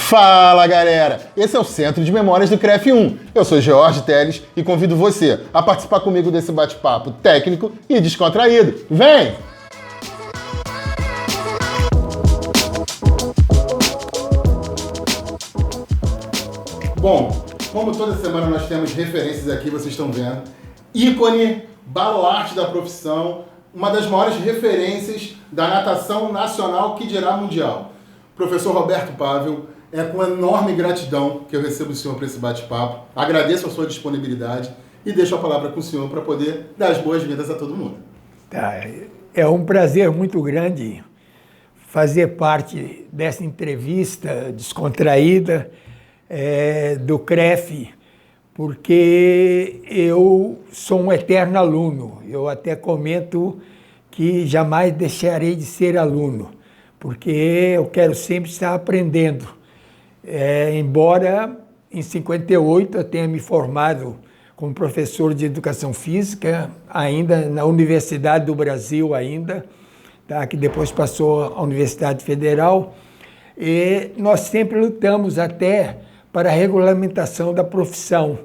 Fala galera, esse é o Centro de Memórias do CREF1. Eu sou George Teles e convido você a participar comigo desse bate-papo técnico e descontraído. Vem! Bom, como toda semana nós temos referências aqui, vocês estão vendo. Ícone, baluarte da profissão, uma das maiores referências da natação nacional, que dirá mundial. Professor Roberto Pavel, é com enorme gratidão que eu recebo o senhor para esse bate-papo. Agradeço a sua disponibilidade e deixo a palavra com o senhor para poder dar as boas-vindas a todo mundo. Tá, é um prazer muito grande fazer parte dessa entrevista descontraída do CREF, porque eu sou um eterno aluno. Eu até comento que jamais deixarei de ser aluno, porque eu quero sempre estar aprendendo. Embora em 58 eu tenha me formado como professor de educação física, ainda na Universidade do Brasil ainda, tá? Que depois passou à Universidade Federal, e nós sempre lutamos até para a regulamentação da profissão.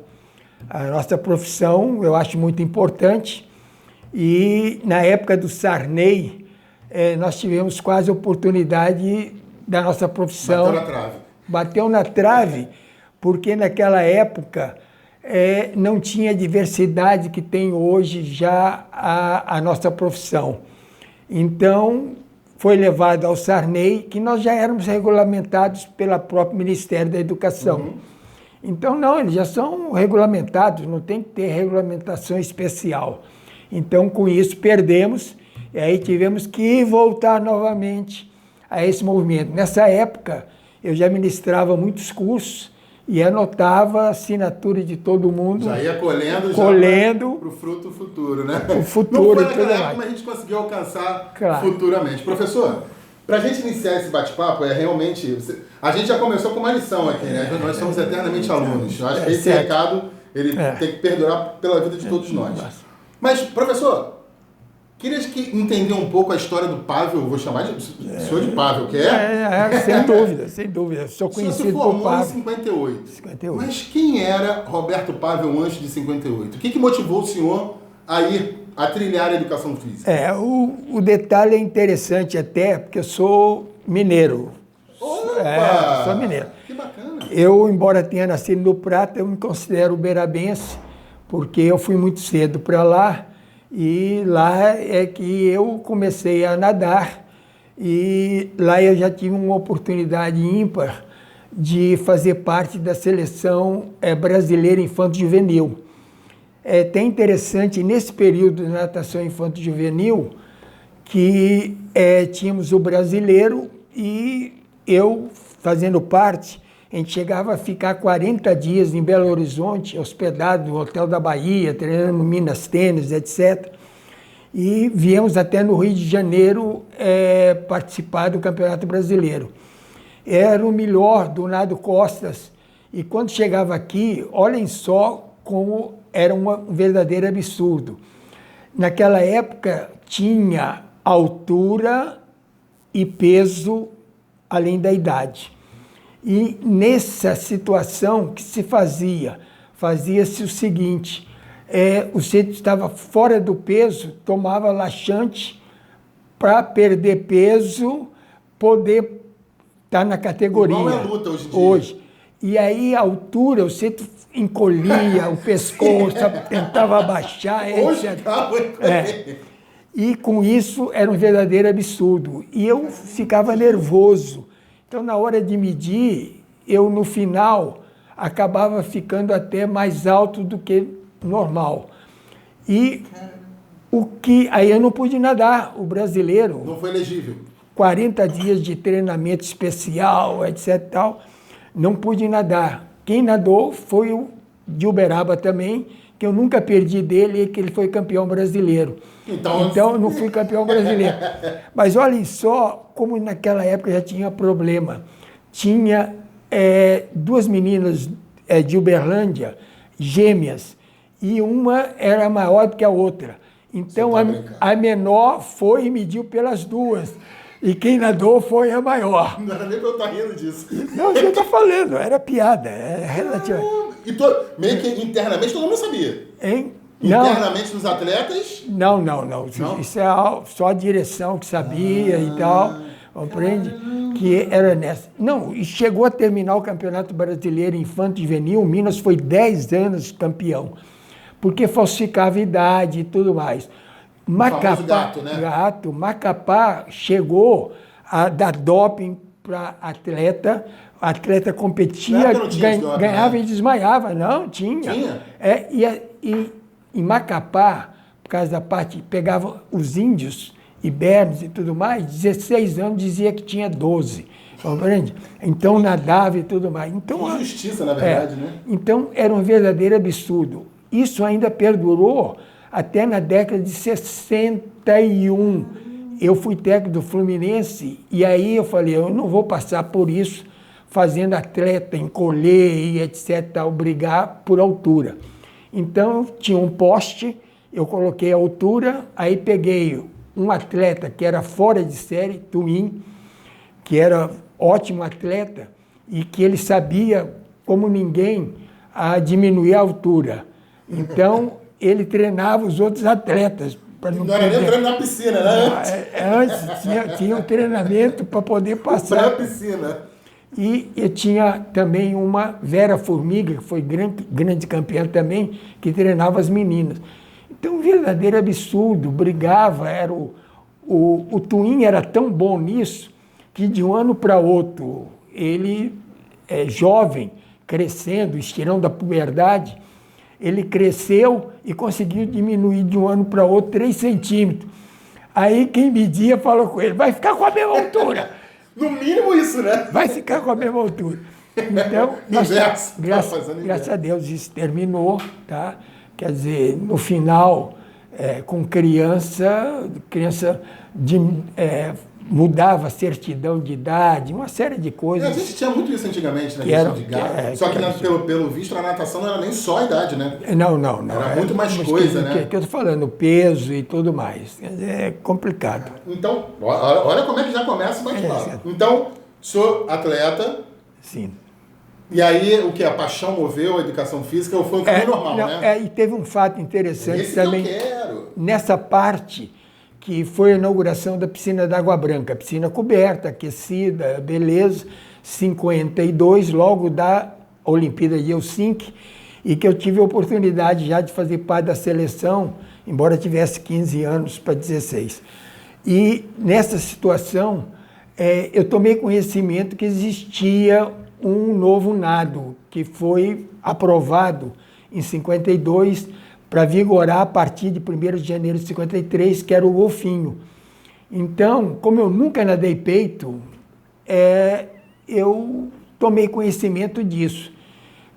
A nossa profissão eu acho muito importante, e na época do Sarney nós tivemos quase a oportunidade da nossa profissão. Bateu na trave. Bateu na trave, porque naquela época não tinha a diversidade que tem hoje já a nossa profissão. Então, foi levado ao Sarney, que nós já éramos regulamentados pelo próprio Ministério da Educação. Uhum. Então, não, eles já são regulamentados, não tem que ter regulamentação especial. Então, com isso, perdemos, e aí tivemos que voltar novamente a esse movimento. Nessa época, eu já ministrava muitos cursos e anotava a assinatura de todo mundo. Já ia colhendo para o fruto futuro, né? O futuro. Não foi naquela época, mas a gente conseguiu alcançar futuramente. Professor, para a gente iniciar esse bate-papo, realmente... A gente já começou com uma lição aqui, né? Nós somos eternamente alunos. Eu acho que esse recado tem que perdurar pela vida de todos nós. Mas, professor, queria entender um pouco a história do Pavel, vou chamar de senhor de Pavel, que sem dúvida, sem dúvida. Sou conhecido por Pavel. Em 58. Mas quem era Roberto Pavel antes de 58? O que motivou o senhor a trilhar a educação física? O detalhe é interessante até, porque eu sou mineiro. Opa! Sou mineiro. Que bacana. Eu, embora tenha nascido no Prata, eu me considero uberabense, porque eu fui muito cedo para lá. E lá é que eu comecei a nadar, e lá eu já tive uma oportunidade ímpar de fazer parte da seleção brasileira infanto-juvenil. É até interessante, nesse período de natação infanto-juvenil, que tínhamos o brasileiro e eu fazendo parte. A gente chegava a ficar 40 dias em Belo Horizonte, hospedado no Hotel da Bahia, treinando Minas Tênis, etc. E viemos até no Rio de Janeiro participar do Campeonato Brasileiro. Era o melhor do nado costas. E quando chegava aqui, olhem só como era um verdadeiro absurdo. Naquela época tinha altura e peso além da idade. E nessa situação que se fazia-se o seguinte, o sujeito estava fora do peso, tomava laxante para perder peso, poder estar na categoria. Igual é luta hoje em dia. E aí a altura, o sujeito encolhia o pescoço, tentava abaixar, etc. E com isso era um verdadeiro absurdo. E eu ficava nervoso. Então, na hora de medir, eu, no final, acabava ficando até mais alto do que normal. E aí eu não pude nadar, o brasileiro. Não foi elegível. 40 dias de treinamento especial, etc. Tal, não pude nadar. Quem nadou foi o de Uberaba também, que eu nunca perdi dele, que ele foi campeão brasileiro. Então eu não fui campeão brasileiro. Mas olhem só como naquela época já tinha problema. Tinha duas meninas de Uberlândia, gêmeas, e uma era maior do que a outra. Então a menor foi e mediu pelas duas. E quem nadou foi a maior. Não era nem pra eu estar rindo disso. Não, eu estou falando, era piada. É relativa. E meio que internamente todo mundo sabia. Hein? Não. Internamente nos atletas? Não. Não? Isso é só a direção que sabia e tal. Compreende? Que era nessa. Não, e chegou a terminar o Campeonato Brasileiro Infanto Juvenil, o Minas foi 10 anos campeão. Porque falsificava idade e tudo mais. Macapá, gato, né? Macapá chegou a dar doping para atleta. A atleta competia, ganhava, né? E desmaiava. Não, tinha. E em Macapá, por causa da parte, pegava os índios, ibernos e tudo mais, 16 anos dizia que tinha 12. Compreende? Então nadava e tudo mais. Então, injustiça, na verdade, né? Então era um verdadeiro absurdo. Isso ainda perdurou até na década de 61. Eu fui técnico do Fluminense e aí eu falei, eu não vou passar por isso, fazendo atleta encolher e etc, tal, brigar por altura. Então tinha um poste, eu coloquei a altura, aí peguei um atleta que era fora de série, Twin, que era ótimo atleta e que ele sabia, como ninguém, a diminuir a altura. Então, ele treinava os outros atletas. Não era nem treino na piscina, né? Antes tinha um treinamento para poder passar. Pré-piscina. E eu tinha também uma Vera Formiga, que foi grande campeã também, que treinava as meninas. Então, um verdadeiro absurdo, brigava, era o Twin era tão bom nisso, que de um ano para outro, ele, jovem, crescendo, estirão da puberdade, ele cresceu e conseguiu diminuir de um ano para outro 3 centímetros. Aí quem media falou com ele, vai ficar com a mesma altura. No mínimo isso, né? Vai ficar com a mesma altura. Então, graças a Deus isso terminou, tá? Quer dizer, no final, com criança mudava a certidão de idade, uma série de coisas. A gente tinha muito isso antigamente, né? Questão de gado. Só que pelo visto, a natação não era nem só a idade, né? Não. Era muito mais coisa, né? Que eu estou falando, peso e tudo mais. É complicado. Então, olha como é que já começa o bate-papo. Então, sou atleta. Sim. E aí, o que? A paixão moveu a educação física ou foi um caminho normal, né? E teve um fato interessante Esse também. Que eu quero. Nessa parte, que foi a inauguração da piscina d'Água Branca, piscina coberta, aquecida, beleza, 52, logo da Olimpíada de Helsinki, e que eu tive a oportunidade já de fazer parte da seleção, embora tivesse 15 anos para 16. E nessa situação, eu tomei conhecimento que existia um novo nado, que foi aprovado em 52, para vigorar a partir de 1º de janeiro de 53, que era o golfinho. Então, como eu nunca nadei peito, eu tomei conhecimento disso.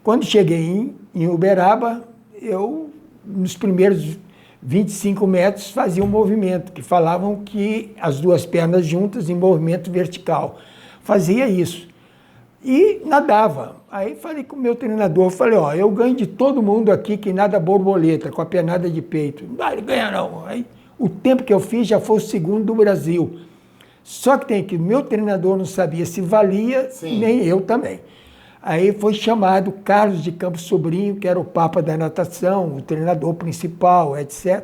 Quando cheguei em Uberaba, eu, nos primeiros 25 metros, fazia um movimento, que falavam que as duas pernas juntas em movimento vertical. Fazia isso. E nadava. Aí falei com o meu treinador, falei, eu ganho de todo mundo aqui que nada borboleta, com a pernada de peito. Não, ele ganha não. Aí, o tempo que eu fiz já foi o segundo do Brasil. Só que tem que o meu treinador não sabia se valia, Sim. Nem eu também. Aí foi chamado Carlos de Campos Sobrinho, que era o papa da natação, o treinador principal, etc.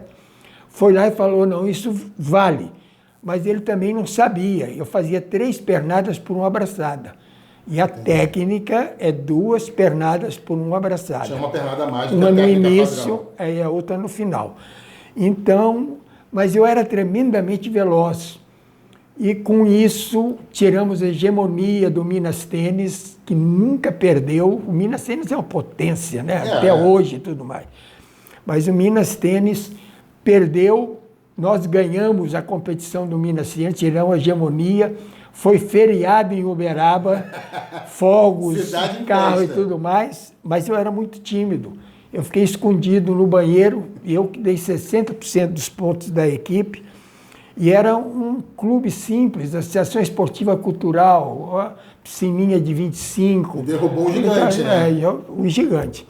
Foi lá e falou, não, isso vale. Mas ele também não sabia. Eu fazia 3 pernadas por uma abraçada. E a técnica é 2 pernadas por uma abraçada. Tinha uma pernada mágica. Uma no início e a outra no final. Então, mas eu era tremendamente veloz. E com isso, tiramos a hegemonia do Minas Tênis, que nunca perdeu. O Minas Tênis é uma potência, né? Até hoje e tudo mais. Mas o Minas Tênis perdeu, nós ganhamos a competição do Minas Tênis, tiramos a hegemonia. Foi feriado em Uberaba, fogos, carro e tudo mais, mas eu era muito tímido. Eu fiquei escondido no banheiro, e eu que dei 60% dos pontos da equipe, e era um clube simples, Associação Esportiva Cultural, piscininha de 25. Derrubou um gigante, né? Um gigante.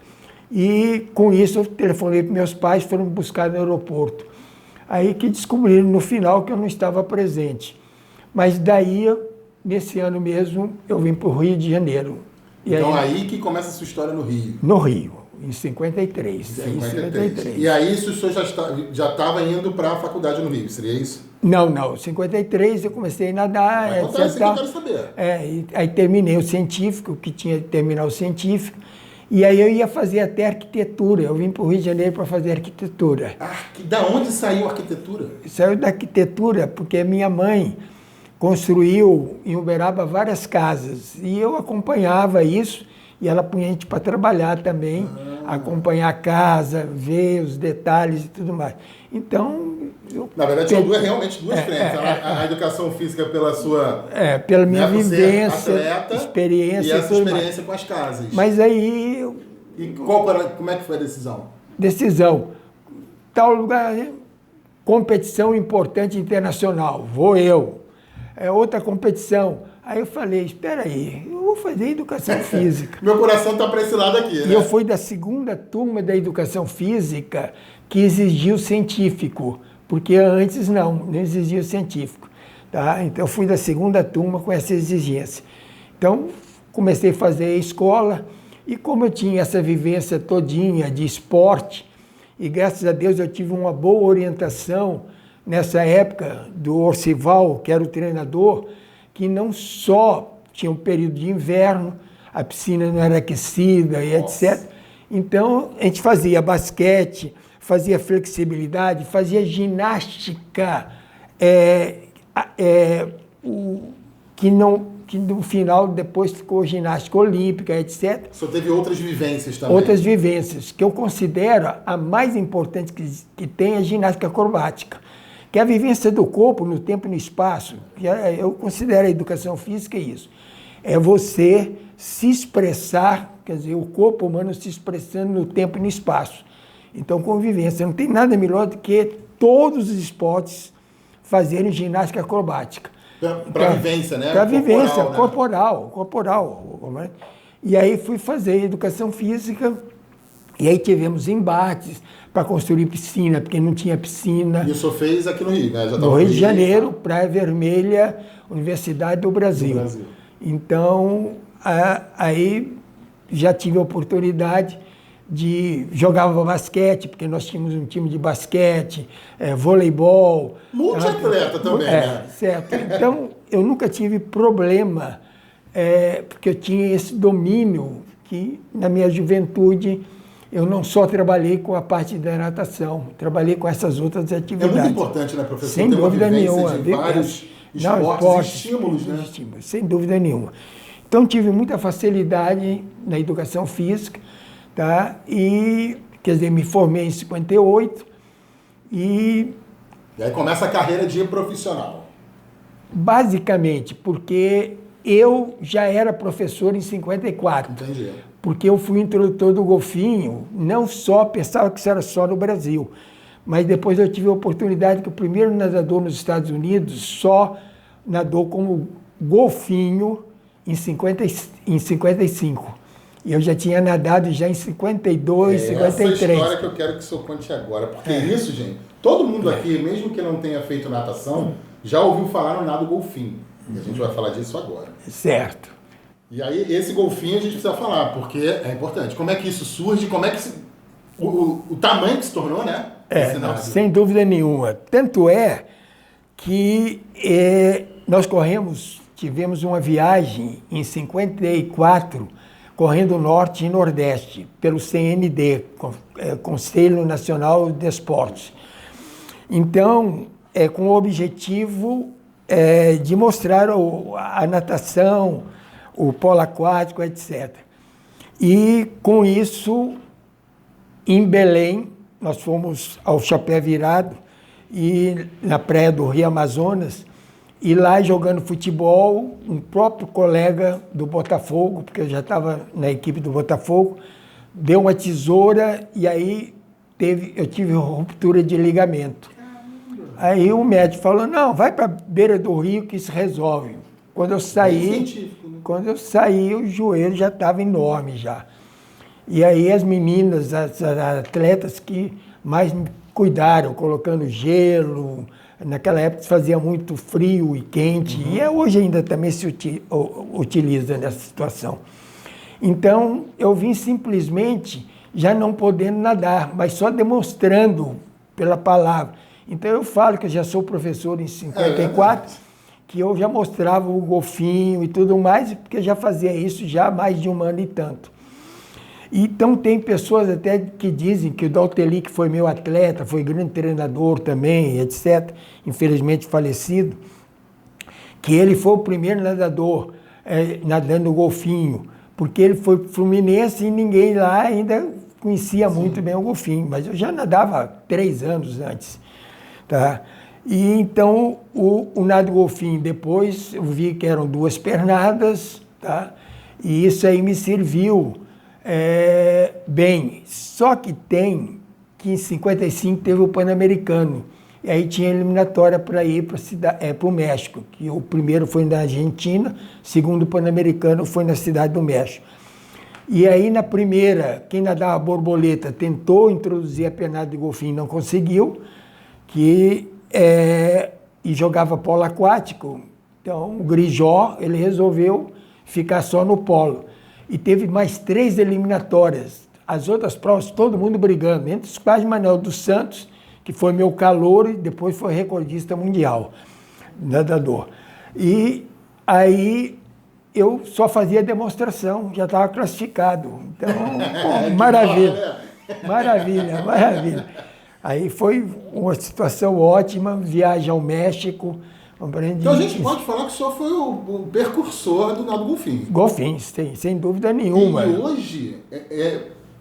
E com isso eu telefonei para meus pais, foram me buscar no aeroporto. Aí que descobriram no final que eu não estava presente. Mas daí, nesse ano mesmo, eu vim para o Rio de Janeiro. E então aí que começa a sua história no Rio. No Rio, em 53. 53. E aí o senhor já estava indo para a faculdade no Rio, seria isso? Não, não. Em 53 eu comecei a nadar. Conta isso que eu quero saber. Aí terminei o científico, que tinha que terminar o científico. E aí eu ia fazer até arquitetura. Eu vim para o Rio de Janeiro para fazer arquitetura. Da onde saiu a arquitetura? Saiu da arquitetura porque minha mãe construiu em Uberaba várias casas. E eu acompanhava isso. E ela punha a gente para trabalhar também, acompanhar a casa, ver os detalhes e tudo mais. Então... Na verdade, são realmente duas frentes. A educação física pela sua... pela minha vivência, atleta, experiência. E essa experiência com as casas. Mas aí... Como é que foi a decisão? Decisão. Tal lugar, competição importante internacional, vou eu. Outra competição. Aí eu falei, espera aí, eu vou fazer educação física. Meu coração está para esse lado aqui, né? E eu fui da segunda turma da educação física que exigia o científico, porque antes não exigia o científico. Tá? Então eu fui da segunda turma com essa exigência. Então comecei a fazer a escola e como eu tinha essa vivência todinha de esporte, e graças a Deus eu tive uma boa orientação nessa época do Orcival, que era o treinador, que não só tinha um período de inverno, a piscina não era aquecida e etc. Então, a gente fazia basquete, fazia flexibilidade, fazia ginástica, que no final depois ficou ginástica olímpica, etc. Só teve outras vivências também. Outras vivências, que eu considero a mais importante que tem é a ginástica acrobática, que é a vivência do corpo no tempo e no espaço. Eu considero a educação física isso. É você se expressar, quer dizer, o corpo humano se expressando no tempo e no espaço. Então, convivência. Não tem nada melhor do que todos os esportes fazerem ginástica acrobática. Para vivência, né? Para vivência, corporal. Né? E aí fui fazer educação física, e aí tivemos embates para construir piscina, porque não tinha piscina. E o senhor fez aqui no Rio, né? No Rio de Janeiro, Praia Vermelha, Universidade do Brasil. Então, aí já tive a oportunidade de jogar basquete, porque nós tínhamos um time de basquete, voleibol. Multiatleta também, né? Certo. Então, eu nunca tive problema, porque eu tinha esse domínio que, na minha juventude, eu não só trabalhei com a parte da natação, trabalhei com essas outras atividades. É muito importante, né, professor? Sem dúvida nenhuma. De vários esportes, estímulos, né? Sem dúvida nenhuma. Então, tive muita facilidade na educação física, tá? E, quer dizer, me formei em 58 e aí começa a carreira de profissional. Basicamente, porque eu já era professor em 54. Entendi. Porque eu fui introdutor do golfinho, não só, pensava que isso era só no Brasil, mas depois eu tive a oportunidade que o primeiro nadador nos Estados Unidos só nadou como golfinho em 55. E eu já tinha nadado já em 52, 53. Essa é a história que eu quero que o senhor conte agora, porque isso, gente, todo mundo aqui, mesmo que não tenha feito natação, já ouviu falar no nado golfinho. E a gente vai falar disso agora. Certo. E aí, esse golfinho a gente precisa falar, porque é importante. Como é que isso surge, como é que o tamanho que se tornou, né? Sem dúvida nenhuma. Tanto é que nós tivemos uma viagem em 54, correndo norte e nordeste, pelo CND, Conselho Nacional de Esportes. Então, com o objetivo de mostrar a natação, o polo aquático, etc. E, com isso, em Belém, nós fomos ao Chapéu Virado, e na praia do Rio Amazonas, e lá jogando futebol, um próprio colega do Botafogo, porque eu já estava na equipe do Botafogo, deu uma tesoura e aí eu tive ruptura de ligamento. Aí o médico falou, não, vai para a beira do rio que isso resolve. Quando eu saí, o joelho já estava enorme já. E aí as meninas, as atletas que mais me cuidaram, colocando gelo. Naquela época se fazia muito frio e quente, e hoje ainda também se utiliza nessa situação. Então, eu vim simplesmente já não podendo nadar, mas só demonstrando pela palavra. Então, eu falo que eu já sou professor em 54, que eu já mostrava o golfinho e tudo mais, porque eu já fazia isso já há mais de 1 ano e tanto. Então, tem pessoas até que dizem que o Dalteli, que foi meu atleta, foi grande treinador também, etc., infelizmente falecido, que ele foi o primeiro nadador nadando golfinho, porque ele foi Fluminense e ninguém lá ainda conhecia muito bem o golfinho, mas eu já nadava 3 anos antes. Tá? E então, o nado golfinho, depois eu vi que eram 2 pernadas, tá? E isso aí me serviu bem. Só que tem que em 55 teve o Pan-Americano, e aí tinha eliminatória para ir para o México, que o primeiro foi na Argentina, o segundo Pan-Americano foi na Cidade do México. E aí na primeira, quem nadava borboleta tentou introduzir a pernada de golfinho, não conseguiu, e jogava polo aquático. Então o Grijó, ele resolveu ficar só no polo. E teve mais 3 eliminatórias. As outras provas, todo mundo brigando, entre os quais Manuel dos Santos, que foi meu calouro e depois foi recordista mundial, nadador. E aí eu só fazia demonstração, já estava classificado. Então, pô, maravilha, maravilha, maravilha. Aí foi uma situação ótima, viagem ao México. Então a gente pode falar que o senhor foi o precursor do nado golfinho. Golfinho, sem dúvida nenhuma. E hoje,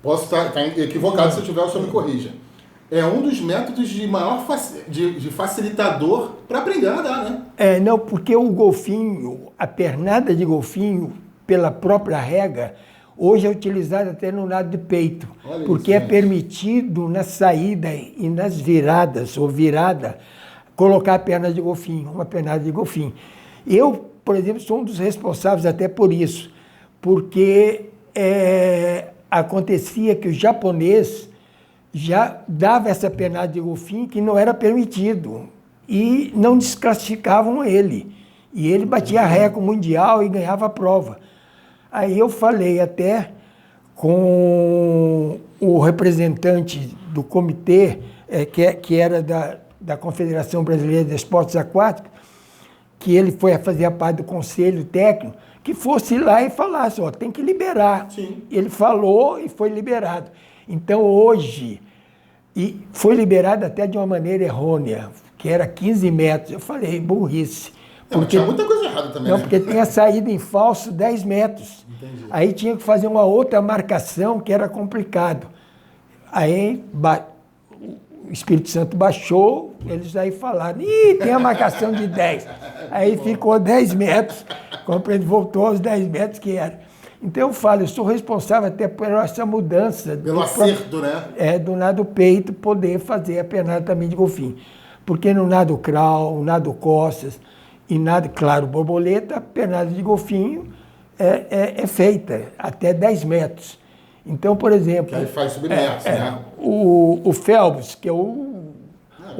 posso estar equivocado, se eu tiver, o senhor me corrija. É um dos métodos de maior de facilitador para aprender a nadar, né? Não, porque o golfinho, a pernada de golfinho, pela própria regra, hoje é utilizada até no nado de peito. Olha porque isso, é permitido na saída e nas viradas, ou virada, colocar a perna de golfinho, uma pernada de golfinho. Eu, por exemplo, sou um dos responsáveis até por isso, porque acontecia que o japonês já dava essa pernada de golfinho que não era permitido e não desclassificavam ele. E ele batia recorde mundial e ganhava a prova. Aí eu falei até com o representante do comitê, que era da Confederação Brasileira de Esportes Aquáticos, que ele foi a fazer parte do conselho técnico, que fosse lá e falasse, tem que liberar. Sim. Ele falou e foi liberado. Então hoje, e foi liberado até de uma maneira errônea, que era 15 metros. Eu falei, burrice. Porque tinha muita coisa errada também. Não, né? Porque tinha saído em falso 10 metros. Entendi. Aí tinha que fazer uma outra marcação que era complicado. Aí o Espírito Santo baixou, eles aí falaram, tem a marcação de 10. Aí ficou 10 metros, voltou aos 10 metros que era. Então eu falo, eu sou responsável até por essa mudança. Pelo acerto, né? Do nado peito, poder fazer a pernada também de golfinho. Porque no nado crawl, no nado costas e nado, claro, borboleta, a pernada de golfinho é feita até 10 metros. Então, por exemplo... Que aí faz submerso, né? O Phelps, que é o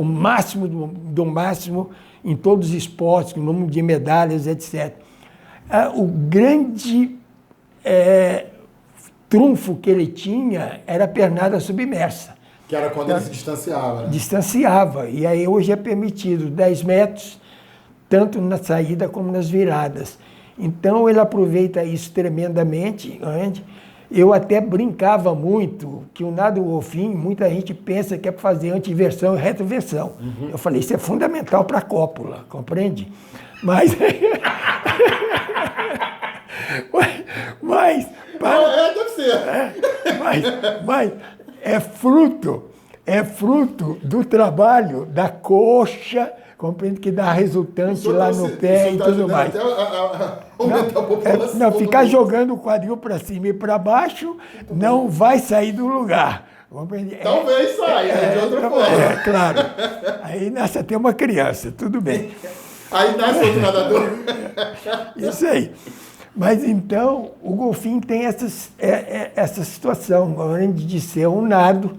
máximo do máximo em todos os esportes, com o número de medalhas, etc. O grande trunfo que ele tinha era a pernada submersa. Que era quando ele se distanciava, né? Distanciava. E aí hoje é permitido 10 metros, tanto na saída como nas viradas. Então ele aproveita isso tremendamente. Eu até brincava muito que o nado golfinho, muita gente pensa que é para fazer antiversão e retroversão. Eu falei, isso é fundamental para a cópula, compreende? Mas... deve ser. Mas é fruto do trabalho da coxa, compreende, que dá resultante lá no pé e tudo mais. Aumentar a população. Não, ficar jogando o quadril para cima e para baixo não vai sair do lugar. Compreende? Talvez saia, de outra forma. Claro. Aí nasce até uma criança, tudo bem. Aí nasce outro nadador. Isso aí. Mas então, o golfinho tem essa situação grande de ser um nado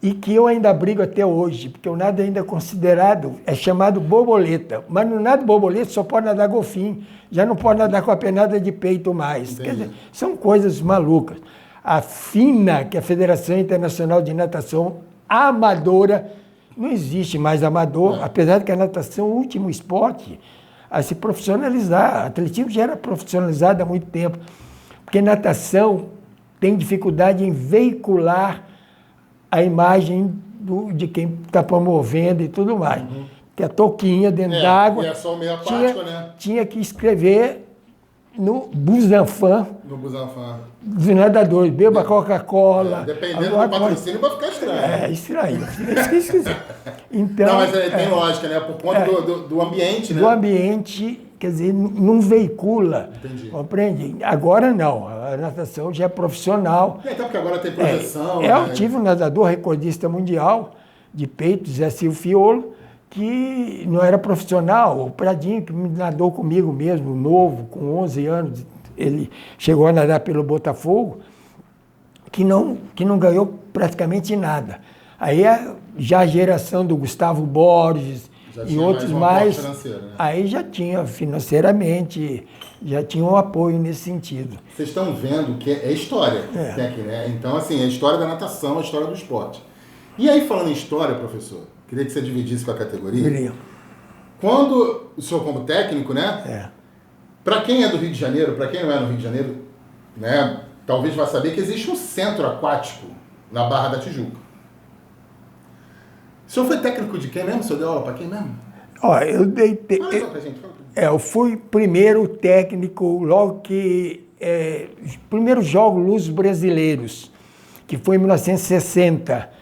e que eu ainda brigo até hoje, porque o nado ainda é considerado, é chamado borboleta. Mas no nado borboleta só pode nadar golfinho, já não pode nadar com a pernada de peito mais. Quer dizer, são coisas malucas. A FINA, que é a Federação Internacional de Natação Amadora, não existe mais amador, apesar de que a natação é o último esporte a se profissionalizar. O atletismo já era profissionalizado há muito tempo, porque natação tem dificuldade em veicular a imagem de quem está promovendo e tudo mais. Que a touquinha dentro d'água, e é só meio aquático, né? Tinha que escrever no Busanfan, dos nadadores, beba Coca-Cola. Dependendo do patrocínio, vai ficar estranho. Estranho. Então, não, mas tem lógica, né? Por conta do ambiente, né? Do ambiente, quer dizer, não veicula. Entendi. Compreende? Agora não, a natação já é profissional. Até porque agora tem projeção. Eu tive um nadador recordista mundial de peito, Zé Silvio Fiolo, que não era profissional, o Pradinho, que nadou comigo mesmo, novo, com 11 anos, ele chegou a nadar pelo Botafogo, que não ganhou praticamente nada. Aí já a geração do Gustavo Borges e outros mais, né? Aí já tinha financeiramente, já tinha um apoio nesse sentido. Vocês estão vendo que é história, tem aqui, né? Então, assim, é a história da natação, a história do esporte. E aí, falando em história, professor, queria que você dividisse com a categoria. Queria. Quando o senhor, como técnico, né? Para quem é do Rio de Janeiro, para quem não é do Rio de Janeiro, né? Talvez vá saber que existe um centro aquático na Barra da Tijuca. O senhor foi técnico de quem mesmo? O senhor deu aula para quem mesmo? Eu dei... eu fui primeiro técnico, logo que... os primeiros Jogos Luzes Brasileiros, que foi em 1960.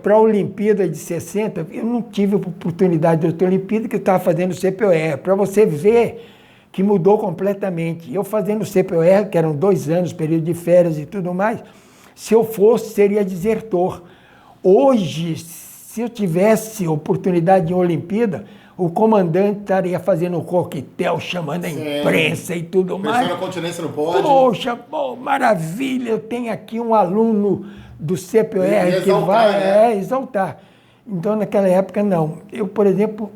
Para a Olimpíada de 60, eu não tive oportunidade de outra Olimpíada, que eu estava fazendo CPOR. Para você ver que mudou completamente. Eu fazendo CPOR, que eram 2 anos, período de férias e tudo mais, se eu fosse, seria desertor. Hoje, se eu tivesse oportunidade de Olimpíada, o comandante estaria fazendo um coquetel, chamando a imprensa e tudo mais. Pensando a continência no pódio. Poxa, maravilha, eu tenho aqui um aluno do CPOR que vai exaltar. Então, naquela época, não. Eu, por exemplo,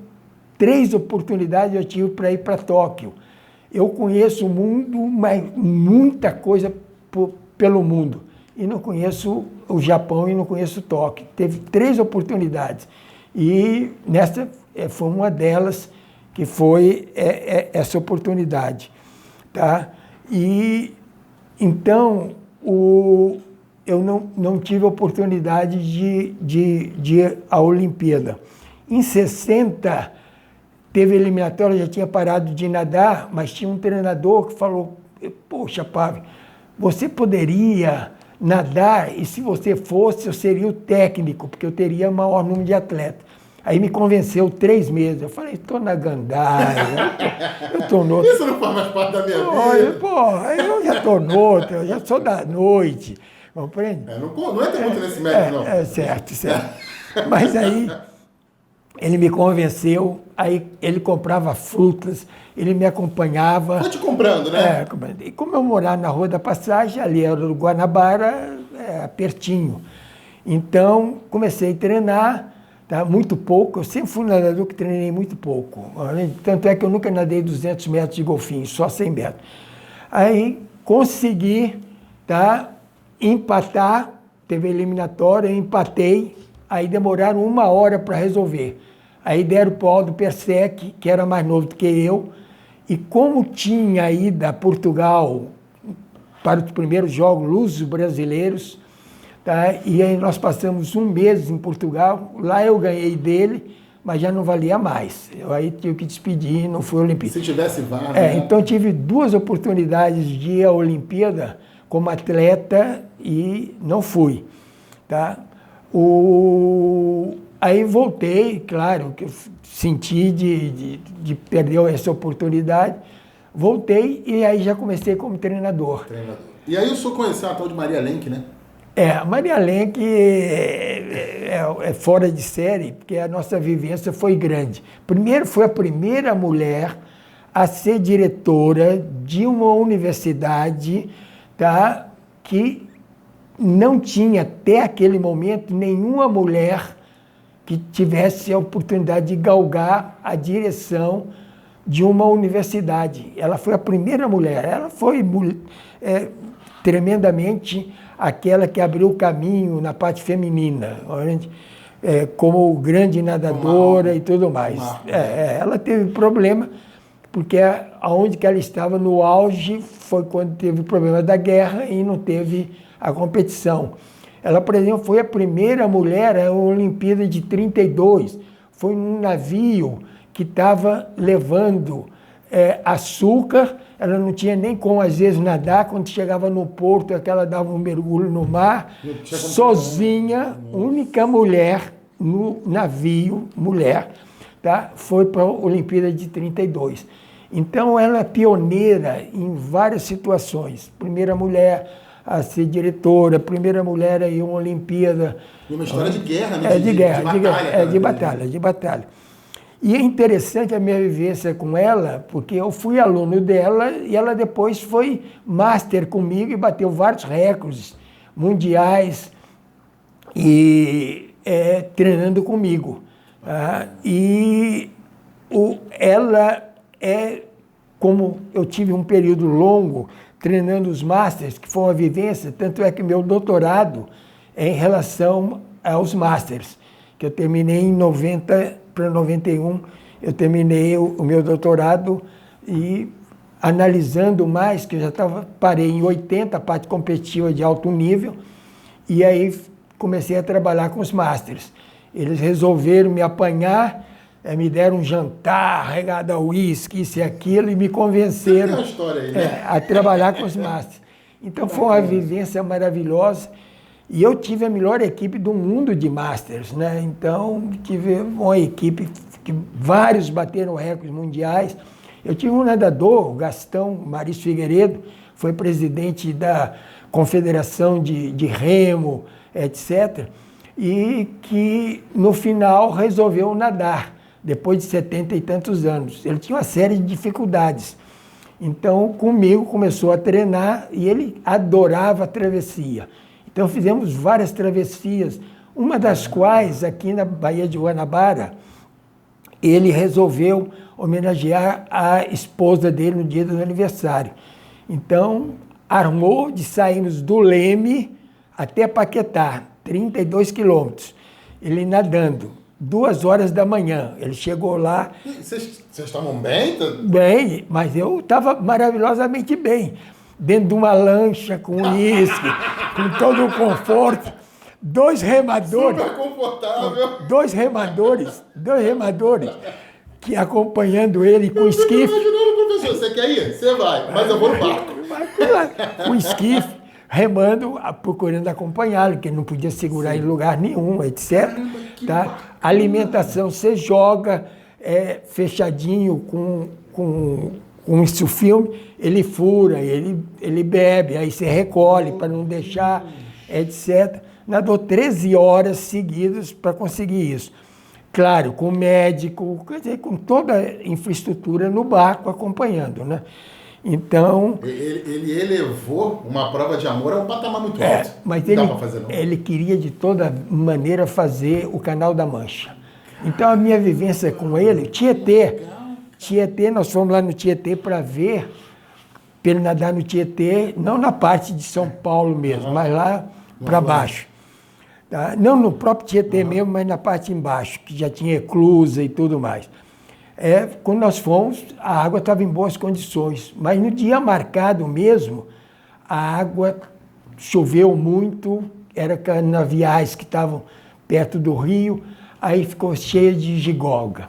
3 oportunidades eu tive para ir para Tóquio. Eu conheço o mundo, mas muita coisa pelo mundo. E não conheço o Japão e não conheço Tóquio. Teve 3 oportunidades. E nessa foi uma delas que foi essa oportunidade. Tá? E, então, eu não tive oportunidade de ir à Olimpíada. Em 60, teve eliminatória, já tinha parado de nadar, mas tinha um treinador que falou, poxa, Pave, você poderia nadar e se você fosse, eu seria o técnico, porque eu teria maior número de atletas. Aí me convenceu 3 meses. Eu falei, estou na gandaia, eu estou no... Isso não faz mais parte da minha vida. Eu já estou no outro, eu já sou da noite. Compreende? Não entra muito nesse mérito, não. Certo. Mas aí ele me convenceu, aí ele comprava frutas, ele me acompanhava. Foi te comprando, né? E como eu morava na Rua da Passagem, ali era o Guanabara, pertinho. Então, comecei a treinar, tá? Muito pouco, eu sempre fui um nadador que treinei muito pouco. Tanto é que eu nunca nadei 200 metros de golfinho, só 100 metros. Aí consegui, tá? Empatar, teve eliminatória, eu empatei, aí demoraram 1 hora para resolver. Aí deram para o Aldo Persec, que era mais novo do que eu, e como tinha ido a Portugal para os primeiros Jogos Luzes Brasileiros, tá? E aí nós passamos 1 mês em Portugal, lá eu ganhei dele, mas já não valia mais. Eu aí tive que despedir, não fui à Olimpíada. Se tivesse vaga, né? Então tive 2 oportunidades de ir à Olimpíada como atleta e não fui. Tá? Aí voltei, claro, que eu senti de perder essa oportunidade, voltei e aí já comecei como treinador. E aí o senhor conheceu a tal de Maria Lenk, né? A Maria Lenk é fora de série, porque a nossa vivência foi grande. Primeiro, foi a primeira mulher a ser diretora de uma universidade, tá, que não tinha, até aquele momento, nenhuma mulher que tivesse a oportunidade de galgar a direção de uma universidade. Ela foi a primeira mulher, ela foi tremendamente aquela que abriu o caminho na parte feminina, como grande nadadora e tudo mais. Ela teve problema, porque aonde que ela estava no auge foi quando teve o problema da guerra e não teve a competição. Ela, por exemplo, foi a primeira mulher à Olimpíada de 32, foi num navio que estava levando açúcar, ela não tinha nem como, às vezes, nadar, quando chegava no porto, ela dava um mergulho no mar, sozinha, única mulher no navio, mulher, tá? Foi para a Olimpíada de 32. Então, ela é pioneira em várias situações. Primeira mulher a ser diretora, primeira mulher a ir a uma Olimpíada. E uma história de guerra, né? De batalha. E é interessante a minha vivência com ela, porque eu fui aluno dela e ela depois foi master comigo e bateu vários recordes mundiais e treinando comigo. Ela como eu tive um período longo treinando os masters, que foi uma vivência, tanto é que meu doutorado é em relação aos masters, que eu terminei em 90 para 91, eu terminei o meu doutorado e analisando mais, que eu já parei em 80, a parte competitiva de alto nível, e aí comecei a trabalhar com os masters. Eles resolveram me apanhar, me deram um jantar regado a uísque, isso e aquilo, e me convenceram a trabalhar com os masters. Então foi uma vivência maravilhosa. E eu tive a melhor equipe do mundo de masters, né? Então tive uma equipe que vários bateram recordes mundiais. Eu tive um nadador, o Gastão Maris Figueiredo, foi presidente da Confederação de Remo, etc., e que no final resolveu nadar, depois de 70 e tantos anos. Ele tinha uma série de dificuldades. Então, comigo, começou a treinar e ele adorava a travessia. Então, fizemos várias travessias, uma das quais, aqui na Baía de Guanabara, ele resolveu homenagear a esposa dele no dia do aniversário. Então, armou de sairmos do Leme até Paquetá, 32 quilômetros, ele nadando. 2 horas da manhã. Ele chegou lá... Vocês estavam bem? Bem, mas eu estava maravilhosamente bem. Dentro de uma lancha, com uísque, com todo o conforto. 2 remadores... Super confortável. 2 remadores que acompanhando ele com esquife. Eu fico imaginando, professor, você quer ir? Você vai, mas eu vou no barco. Com esquife, remando, procurando acompanhá-lo, que ele não podia segurar em lugar nenhum, etc. Tá? A alimentação, você joga fechadinho com esse filme, ele fura, ele bebe, aí você recolhe para não deixar, etc. Nadou 13 horas seguidas para conseguir isso. Claro, com médico, quer dizer, com toda a infraestrutura no barco acompanhando, né? Então... Ele elevou uma prova de amor a um patamar muito alto. Mas não dá para fazer, não. Ele queria, de toda maneira, fazer o Canal da Mancha. Então, a minha vivência com ele, Tietê, nós fomos lá no Tietê para ver, para ele nadar no Tietê, não na parte de São Paulo mesmo, mas lá para baixo. Tá? Não no próprio Tietê mesmo, mas na parte embaixo, que já tinha eclusa e tudo mais. Quando nós fomos, a água estava em boas condições, mas no dia marcado mesmo, a água choveu muito, era canaviais que estavam perto do rio, aí ficou cheia de gigolga,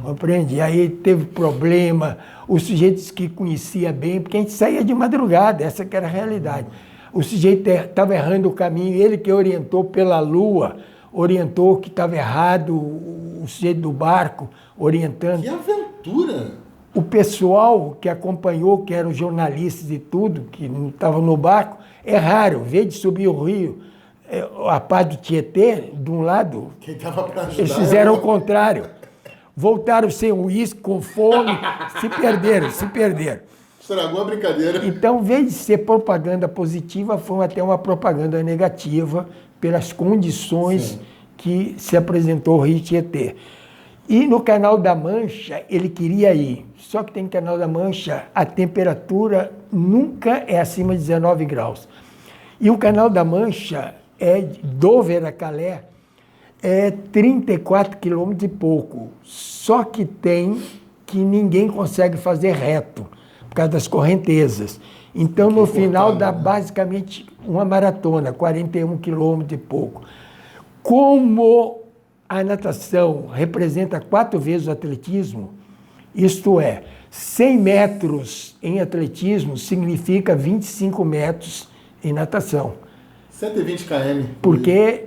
compreende? Aí teve problema, os sujeitos que conhecia bem, porque a gente saía de madrugada, essa que era a realidade. O sujeito estava errando o caminho, ele que orientou pela lua, orientou que estava errado, o sujeito do barco orientando. Que aventura! O pessoal que acompanhou, que eram jornalistas e tudo, que não estavam no barco, é raro, veio de subir o rio, a pá do Tietê, de um lado, Quem estava para ajudar, eles fizeram o contrário. voltaram sem uísque, com fome, se perderam. Estragou a brincadeira. Então, em vez de ser propaganda positiva, foi até uma propaganda negativa pelas condições Sim. que se apresentou o Rio Tietê. E no Canal da Mancha, ele queria ir. Só que tem Canal da Mancha, a temperatura nunca é acima de 19 graus. E o Canal da Mancha, do Veracalé, é 34 quilômetros e pouco. Só que ninguém consegue fazer reto, por causa das correntezas. Então, no final, dá basicamente uma maratona, 41 quilômetros e pouco. Como a natação representa 4 vezes o atletismo, isto é, 100 metros em atletismo significa 25 metros em natação. 120 km. Porque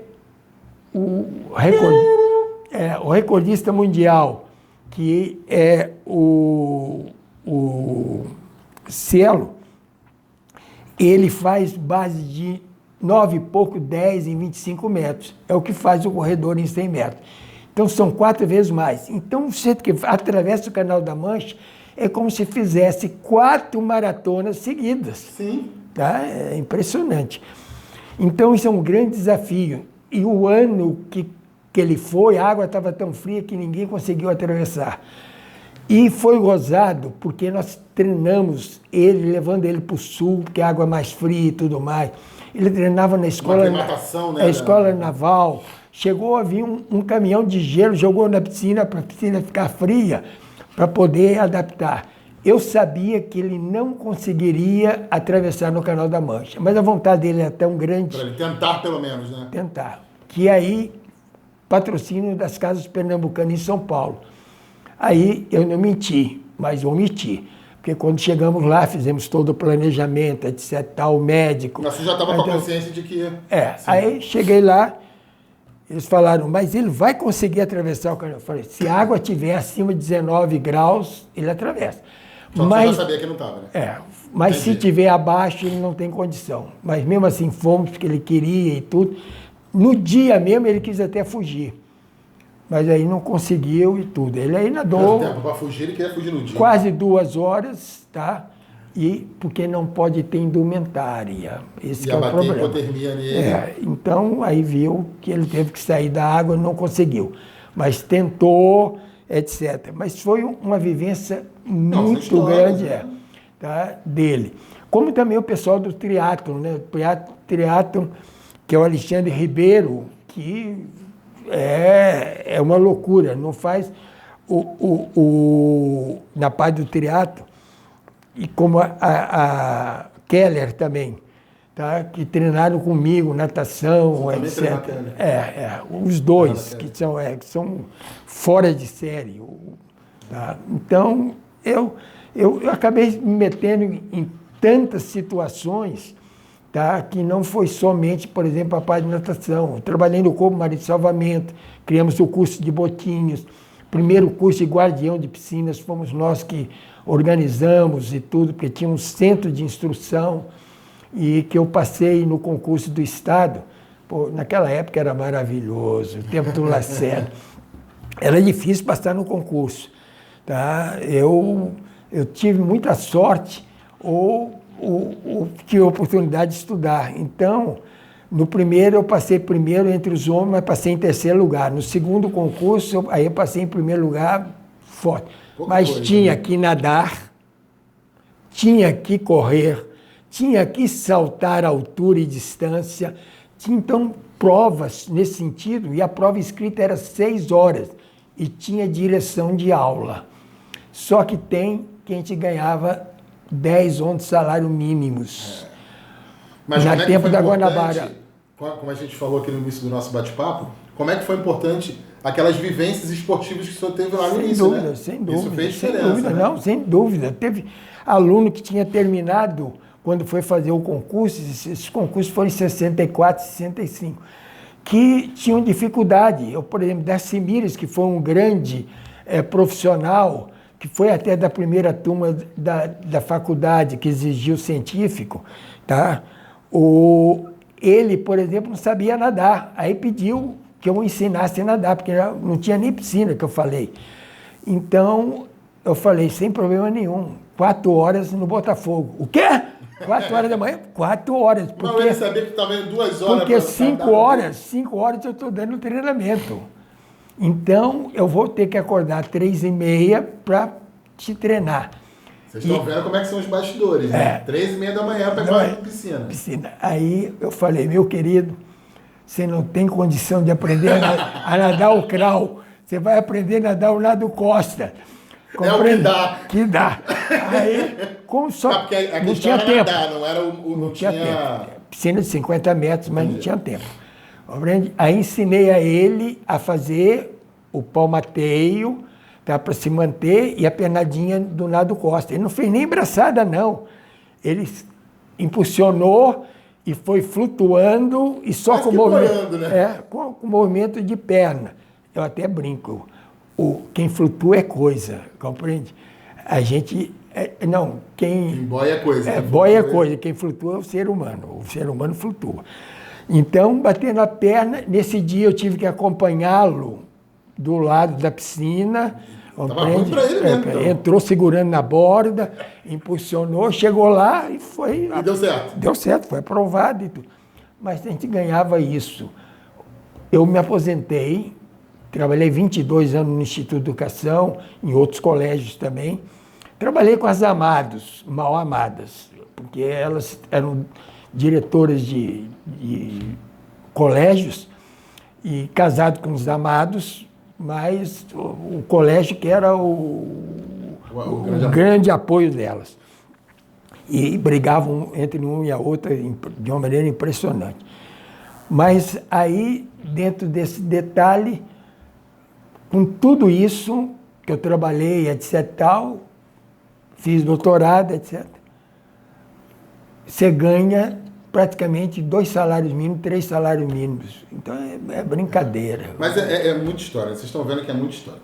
o recordista mundial, que é o Cielo, ele faz base de 9 e pouco, 10 em 25 metros. É o que faz o corredor em 100 metros. Então, são 4 vezes mais. Então, o jeito que atravessa o Canal da Mancha é como se fizesse 4 maratonas seguidas. Sim. Tá? É impressionante. Então, isso é um grande desafio. E o ano que ele foi, a água estava tão fria que ninguém conseguiu atravessar. E foi gozado, porque nós treinamos ele, levando ele para o sul, porque a água é mais fria e tudo mais. Ele treinava na escola, né, escola naval. Chegou a vir um caminhão de gelo, jogou na piscina para a piscina ficar fria, para poder adaptar. Eu sabia que ele não conseguiria atravessar no Canal da Mancha, mas a vontade dele é tão grande. Para ele tentar, pelo menos, né? Tentar. Que aí, patrocínio das Casas Pernambucanas em São Paulo. Aí eu não menti, mas omiti. Porque quando chegamos lá, fizemos todo o planejamento, etc, tal, médico. Mas você já estava com a consciência de que... Aí cheguei lá, eles falaram, mas ele vai conseguir atravessar o canal. Eu falei, se a água estiver acima de 19 graus, ele atravessa. Só que você já sabia que não estava, né? Mas se estiver abaixo, ele não tem condição. Mas mesmo assim, fomos, porque ele queria e tudo. No dia mesmo, ele quis até fugir. Mas aí não conseguiu e tudo. Ele aí nadou... Para fugir, ele queria fugir no dia. Quase 2 horas, tá? E porque não pode ter indumentária. Esse é o problema. Hipotermia nele. Então, aí viu que ele teve que sair da água, não conseguiu. Mas tentou, etc. Mas foi uma vivência muito grande tá? Dele. Como também o pessoal do triatlon, né? O triatlon, que é o Alexandre Ribeiro, que é uma loucura. Não faz na parte do triatlon. E como a Keller também, tá? Que treinaram comigo, natação, etc. Os dois, que são fora de série. Tá? Então, eu acabei me metendo em tantas situações, tá? Que não foi somente, por exemplo, a parte de natação. Eu trabalhei no Corpo Marinho de Salvamento, criamos o curso de botinhos, primeiro curso de guardião de piscinas, fomos nós que organizamos e tudo, porque tinha um centro de instrução e que eu passei no concurso do Estado. Pô, naquela época era maravilhoso, o tempo do Lacerda. Era difícil passar no concurso. Tá? Eu tive muita sorte ou tive a oportunidade de estudar. Então, no primeiro eu passei primeiro entre os homens, mas passei em terceiro lugar. No segundo concurso, aí eu passei em primeiro lugar forte. Mas tinha que nadar, tinha que correr, tinha que saltar altura e distância. Tinha, então, provas nesse sentido, e a prova escrita era 6 horas, e tinha direção de aula. Só que que a gente ganhava 10, 11 salários mínimos. Mas no tempo da Guanabara. Como a gente falou aqui no início do nosso bate-papo, como é que foi importante aquelas vivências esportivas que o senhor teve lá no início, né? Sem dúvida. Isso fez diferença, sem dúvida, né? Não, sem dúvida. Teve aluno que tinha terminado, quando foi fazer o concurso, esses concursos foram em 64, 65, que tinham dificuldade. Eu, por exemplo, Darcy Mires, que foi um grande profissional, que foi até da primeira turma da faculdade, que exigiu científico, tá? Ele, por exemplo, não sabia nadar. Aí pediu que eu ensinasse a nadar, porque não tinha nem piscina, que eu falei. Então, eu falei, sem problema nenhum, 4 horas no Botafogo. O quê? 4 horas da manhã? 4 horas. Porque, não, ele sabia que estava indo 2 horas. Porque 5 horas eu estou dando treinamento. Então, eu vou ter que acordar 3h30 para te treinar. Vocês estão vendo como é que são os bastidores, né? 3h30 da manhã para ir para piscina. Aí eu falei, meu querido, você não tem condição de aprender a nadar o crawl. Você vai aprender a nadar o nado costa. Compreende? É o que dá. Que dá. Aí, como só... porque a não tinha tempo. Nadar, não era não tinha tempo. Piscina de 50 metros, mas não tinha tempo. Compreende? Aí ensinei a ele a fazer o palmateio, tá, para se manter, e a pernadinha do nado costa. Ele não fez nem braçada, não. Ele impulsionou e foi flutuando e só com movimento, né? Com movimento de perna. Eu até brinco. Quem flutua é coisa, compreende? A gente... quem boia é coisa. Boia é coisa. Quem flutua é o ser humano. O ser humano flutua. Então, batendo a perna, nesse dia eu tive que acompanhá-lo do lado da piscina. Compreende? Pra ele mesmo, então. Entrou segurando na borda, impulsionou, chegou lá e foi... E deu certo? Deu certo, foi aprovado e tudo. Mas a gente ganhava isso. Eu me aposentei, trabalhei 22 anos no Instituto de Educação, em outros colégios também. Trabalhei com as amados, mal amadas, porque elas eram diretoras de colégios e casado com os amados, mas o colégio que era o grande apoio delas. E brigavam entre um e a outra de uma maneira impressionante. Mas aí, dentro desse detalhe, com tudo isso que eu trabalhei, etc. tal, fiz doutorado, etc. Você ganha praticamente 2 salários mínimos, 3 salários mínimos. Então é brincadeira. Mas é muita história, vocês estão vendo que é muita história.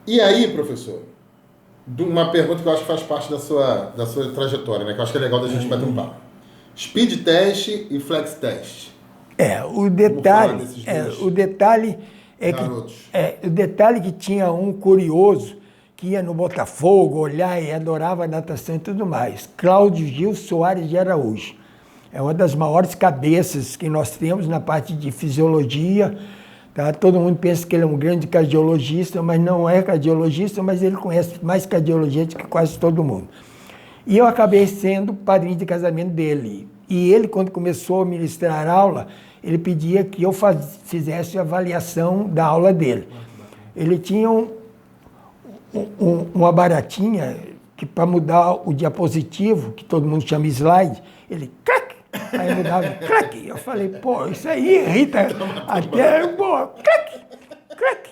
E aí, professor, uma pergunta que eu acho que faz parte da sua trajetória, né? Que eu acho que é legal da gente bater um papo. Speed test e flex test. O detalhe é que tinha um curioso que ia no Botafogo olhar e adorava a natação e tudo mais. Cláudio Gil Soares de Araújo. É uma das maiores cabeças que nós temos na parte de fisiologia. Tá? Todo mundo pensa que ele é um grande cardiologista, mas não é cardiologista, mas ele conhece mais cardiologia do que quase todo mundo. E eu acabei sendo padrinho de casamento dele. E ele, quando começou a ministrar aula, ele pedia que eu fizesse a avaliação da aula dele. Ele tinha uma baratinha que, para mudar o diapositivo, que todo mundo chama slide, ele crack, aí mudava crack. Eu falei, pô, isso aí irrita até, pô, crack, crack.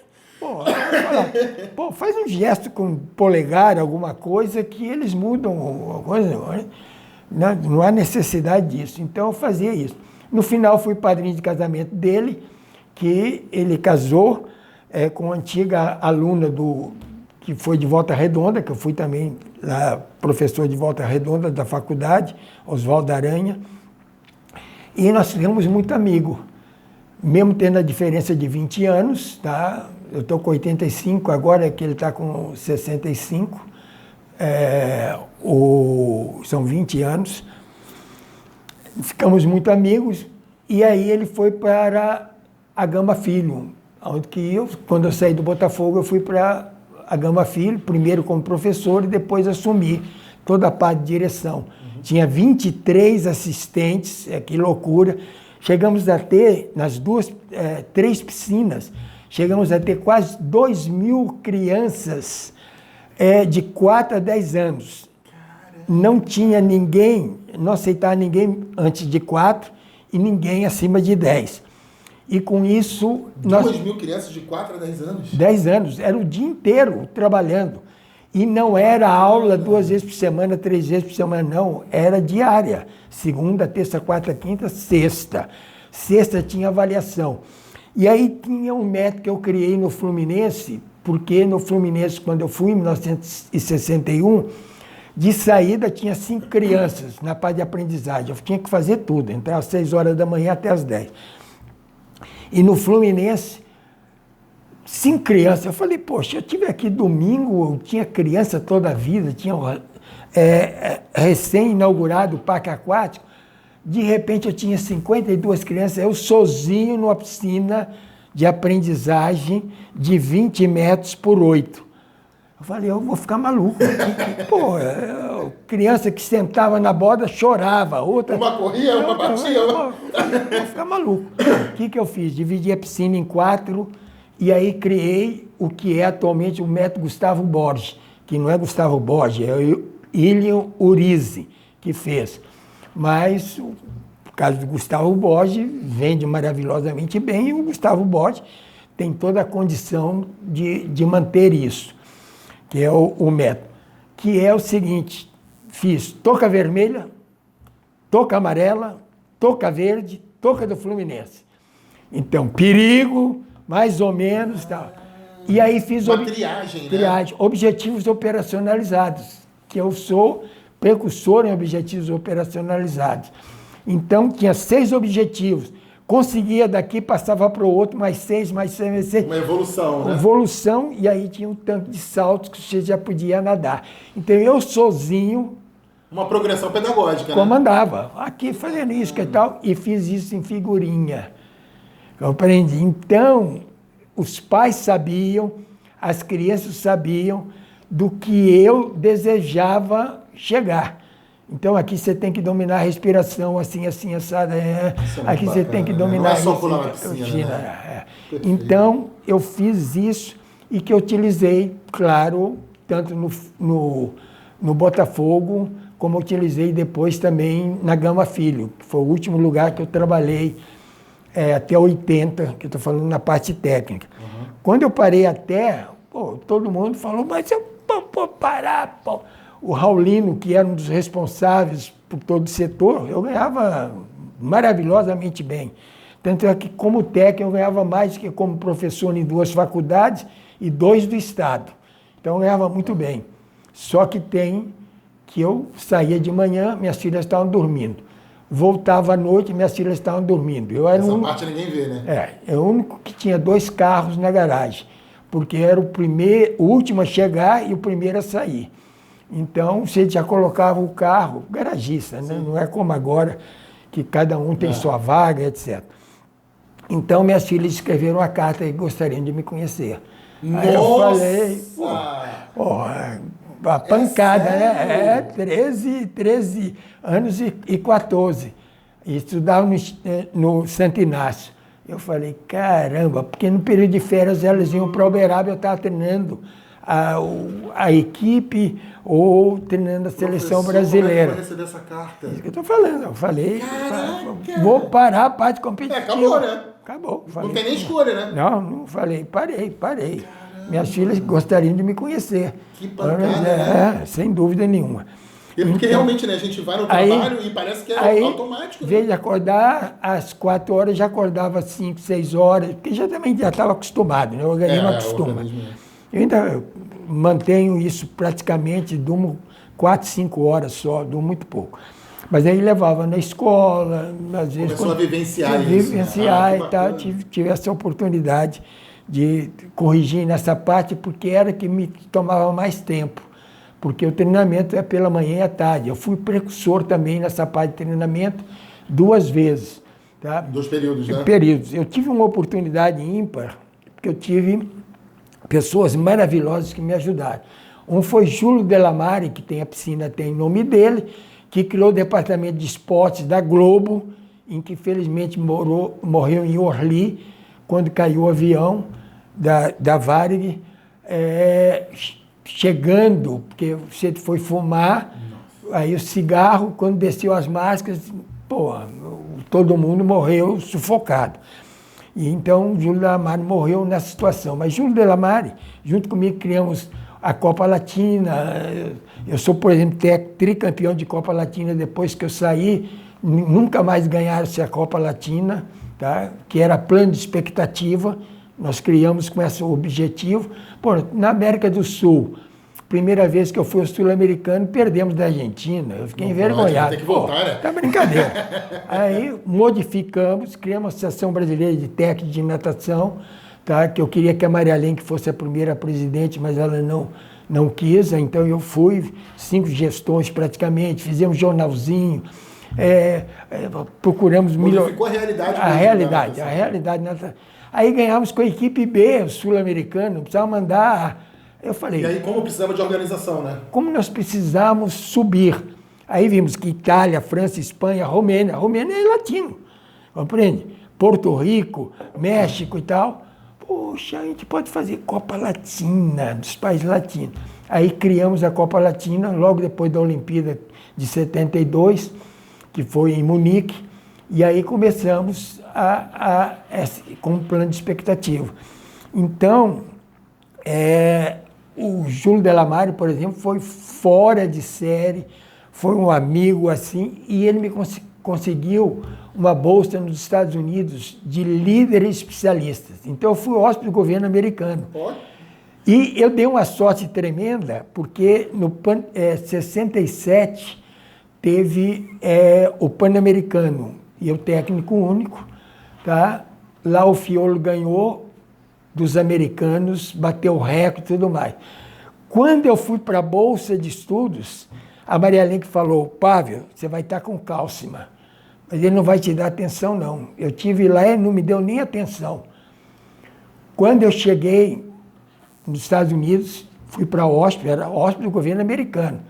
Pô, faz um gesto com o polegar, alguma coisa, que eles mudam alguma coisa. Não há necessidade disso. Então eu fazia isso. No final fui padrinho de casamento dele, que ele casou com uma antiga aluna que foi de Volta Redonda, que eu fui também lá, professor de Volta Redonda da faculdade, Oswaldo Aranha. E nós ficamos muito amigos, mesmo tendo a diferença de 20 anos, tá? Eu estou com 85, agora que ele está com 65, são 20 anos. Ficamos muito amigos, e aí ele foi para a Gama Filho, onde que quando eu saí do Botafogo, eu fui para a Gama Filho, primeiro como professor e depois assumi toda a parte de direção. Tinha 23 assistentes, que loucura. Chegamos a ter, nas 3 piscinas, chegamos a ter quase 2.000 crianças de 4 a 10 anos. Não tinha ninguém, não aceitava ninguém antes de 4 e ninguém acima de 10. E com isso... 2.000 crianças de 4 a 10 anos? 10 anos, era o dia inteiro trabalhando. E não era aula 2 vezes por semana, 3 vezes por semana, não. Era diária. Segunda, terça, quarta, quinta, sexta. Sexta tinha avaliação. E aí tinha um método que eu criei no Fluminense, porque no Fluminense, quando eu fui em 1961, de saída tinha 5 crianças na parte de aprendizagem. Eu tinha que fazer tudo, entrar às 6 horas da manhã até às 10. E no Fluminense, 5 crianças. Eu falei, poxa, eu tive aqui domingo, eu tinha criança toda a vida, tinha recém-inaugurado o parque aquático. De repente eu tinha 52 crianças, eu sozinho numa piscina de aprendizagem de 20 metros por 8. Eu falei, eu vou ficar maluco. Pô, criança que sentava na borda chorava, outra... Uma corria, uma batia. Eu vou ficar maluco. O que eu fiz? Dividi a piscina em 4 e aí criei o que é atualmente o método Gustavo Borges, que não é Gustavo Borges, é o Ilion Urize que fez. Mas, o caso do Gustavo Borges, vende maravilhosamente bem, e o Gustavo Borges tem toda a condição de manter isso, que é o método. Que é o seguinte, fiz touca vermelha, touca amarela, touca verde, touca do Fluminense. Então, perigo, mais ou menos, tal. E aí fiz... Uma triagem, né? Objetivos operacionalizados, que eu sou precursor em objetivos operacionalizados. Então, tinha 6 objetivos. Conseguia daqui, passava para o outro, mais 6, mais 6, mais 6. Uma evolução, né? Evolução, e aí tinha um tanto de saltos que você já podia nadar. Então, eu sozinho... Uma progressão pedagógica, comandava. Aqui, fazendo isso, que tal, e fiz isso em figurinha. Eu aprendi. Então, os pais sabiam, as crianças sabiam do que eu desejava chegar. Então, aqui você tem que dominar a respiração, assim, assim, assada. Aqui você tem que dominar... Não é só pular na piscina, né? Então, eu fiz isso e que eu utilizei, claro, tanto no Botafogo, como utilizei depois também na Gama Filho, que foi o último lugar que eu trabalhei até 80, que eu estou falando na parte técnica. Uhum. Quando eu parei até, todo mundo falou, mas eu vou parar, pô. O Raulino, que era um dos responsáveis por todo o setor, eu ganhava maravilhosamente bem. Tanto é que, como técnico, eu ganhava mais do que como professor em 2 faculdades e 2 do Estado. Então, eu ganhava muito bem. Só que que eu saía de manhã, minhas filhas estavam dormindo. Voltava à noite, minhas filhas estavam dormindo. Eu era Essa parte ninguém vê, né? Eu o único que tinha 2 carros na garagem, porque era o último a chegar e o primeiro a sair. Então, você já colocava o carro, garagista, né? Não é como agora, que cada um tem sua vaga, etc. Então, minhas filhas escreveram uma carta e gostariam de me conhecer. Nossa! Aí eu falei, a pancada, né? 13 anos e 14. E estudava no Santo Inácio. Eu falei, caramba, porque no período de férias elas iam para Uberaba, eu estava treinando a equipe ou treinando a seleção brasileira. Como é que vai receber essa carta? Isso que eu estou falando. Eu falei, caraca, vou parar a parte competitiva. Acabou, né? Acabou. Falei, não tem nem escolha, né? Não falei, parei. Caramba. Minhas filhas gostariam de me conhecer. Que pancada, sem dúvida nenhuma. E porque então, realmente, né, a gente vai no trabalho e parece que é automático. Em vez de acordar às 4 horas, já acordava às 5, 6 horas, porque já estava acostumado, né? O organismo acostuma. Eu ainda mantenho isso praticamente, durmo 4, 5 horas só, durmo muito pouco. Mas aí levava na escola, às vezes... Começou a vivenciar isso. Vivenciar e tal, tive essa oportunidade de corrigir nessa parte, porque era que me tomava mais tempo. Porque o treinamento é pela manhã e à tarde. Eu fui precursor também nessa parte de treinamento 2 vezes. Tá? 2 períodos, né? Períodos. Eu tive uma oportunidade ímpar, porque eu tive pessoas maravilhosas que me ajudaram. Um foi Júlio Delamare, que tem a piscina, tem o nome dele, que criou o departamento de esportes da Globo, em que felizmente morreu em Orly, quando caiu o avião da Varig, chegando, porque você foi fumar, aí o cigarro, quando desceu as máscaras, todo mundo morreu sufocado. E então, Júlio Delamare morreu nessa situação. Mas Júlio Delamare, junto comigo, criamos a Copa Latina. Eu sou, por exemplo, tricampeão de Copa Latina depois que eu saí. Nunca mais ganharam-se a Copa Latina, tá? Que era plano de expectativa. Nós criamos com esse objetivo. Na América do Sul, primeira vez que eu fui ao Sul-Americano, perdemos da Argentina. Eu fiquei envergonhado. Tem que voltar, né? Tá brincadeira. Aí modificamos, criamos a Associação Brasileira de Técnica de Natação, tá? Que eu queria que a Maria Lenk fosse a primeira presidente, mas ela não quis, então eu fui, 5 gestões praticamente, fizemos jornalzinho, procuramos melhorar. Ficou a realidade. A realidade. Aí ganhamos com a equipe B, sul-americana, precisava mandar. Eu falei. E aí, como precisava de organização, né? Como nós precisamos subir. Aí vimos que Itália, França, Espanha, Romênia é latino, compreende? Porto Rico, México e tal. Poxa, a gente pode fazer Copa Latina, dos países latinos. Aí criamos a Copa Latina, logo depois da Olimpíada de 72, que foi em Munique, e aí começamos com um plano de expectativa. Então, o Júlio Delamare, por exemplo, foi fora de série, foi um amigo assim, e ele me conseguiu uma bolsa nos Estados Unidos de líderes especialistas. Então eu fui hóspede do governo americano. E eu dei uma sorte tremenda, porque no 67 teve o Pan-Americano, e eu técnico único, tá? Lá o Fiolo ganhou dos americanos, bateu o recorde e tudo mais. Quando eu fui para a Bolsa de Estudos, a Maria Lenk falou, Pavel, você vai estar com Cálcima, mas ele não vai te dar atenção, não. Eu tive lá e não me deu nem atenção. Quando eu cheguei nos Estados Unidos, fui para hóspede, era hóspede do governo americano.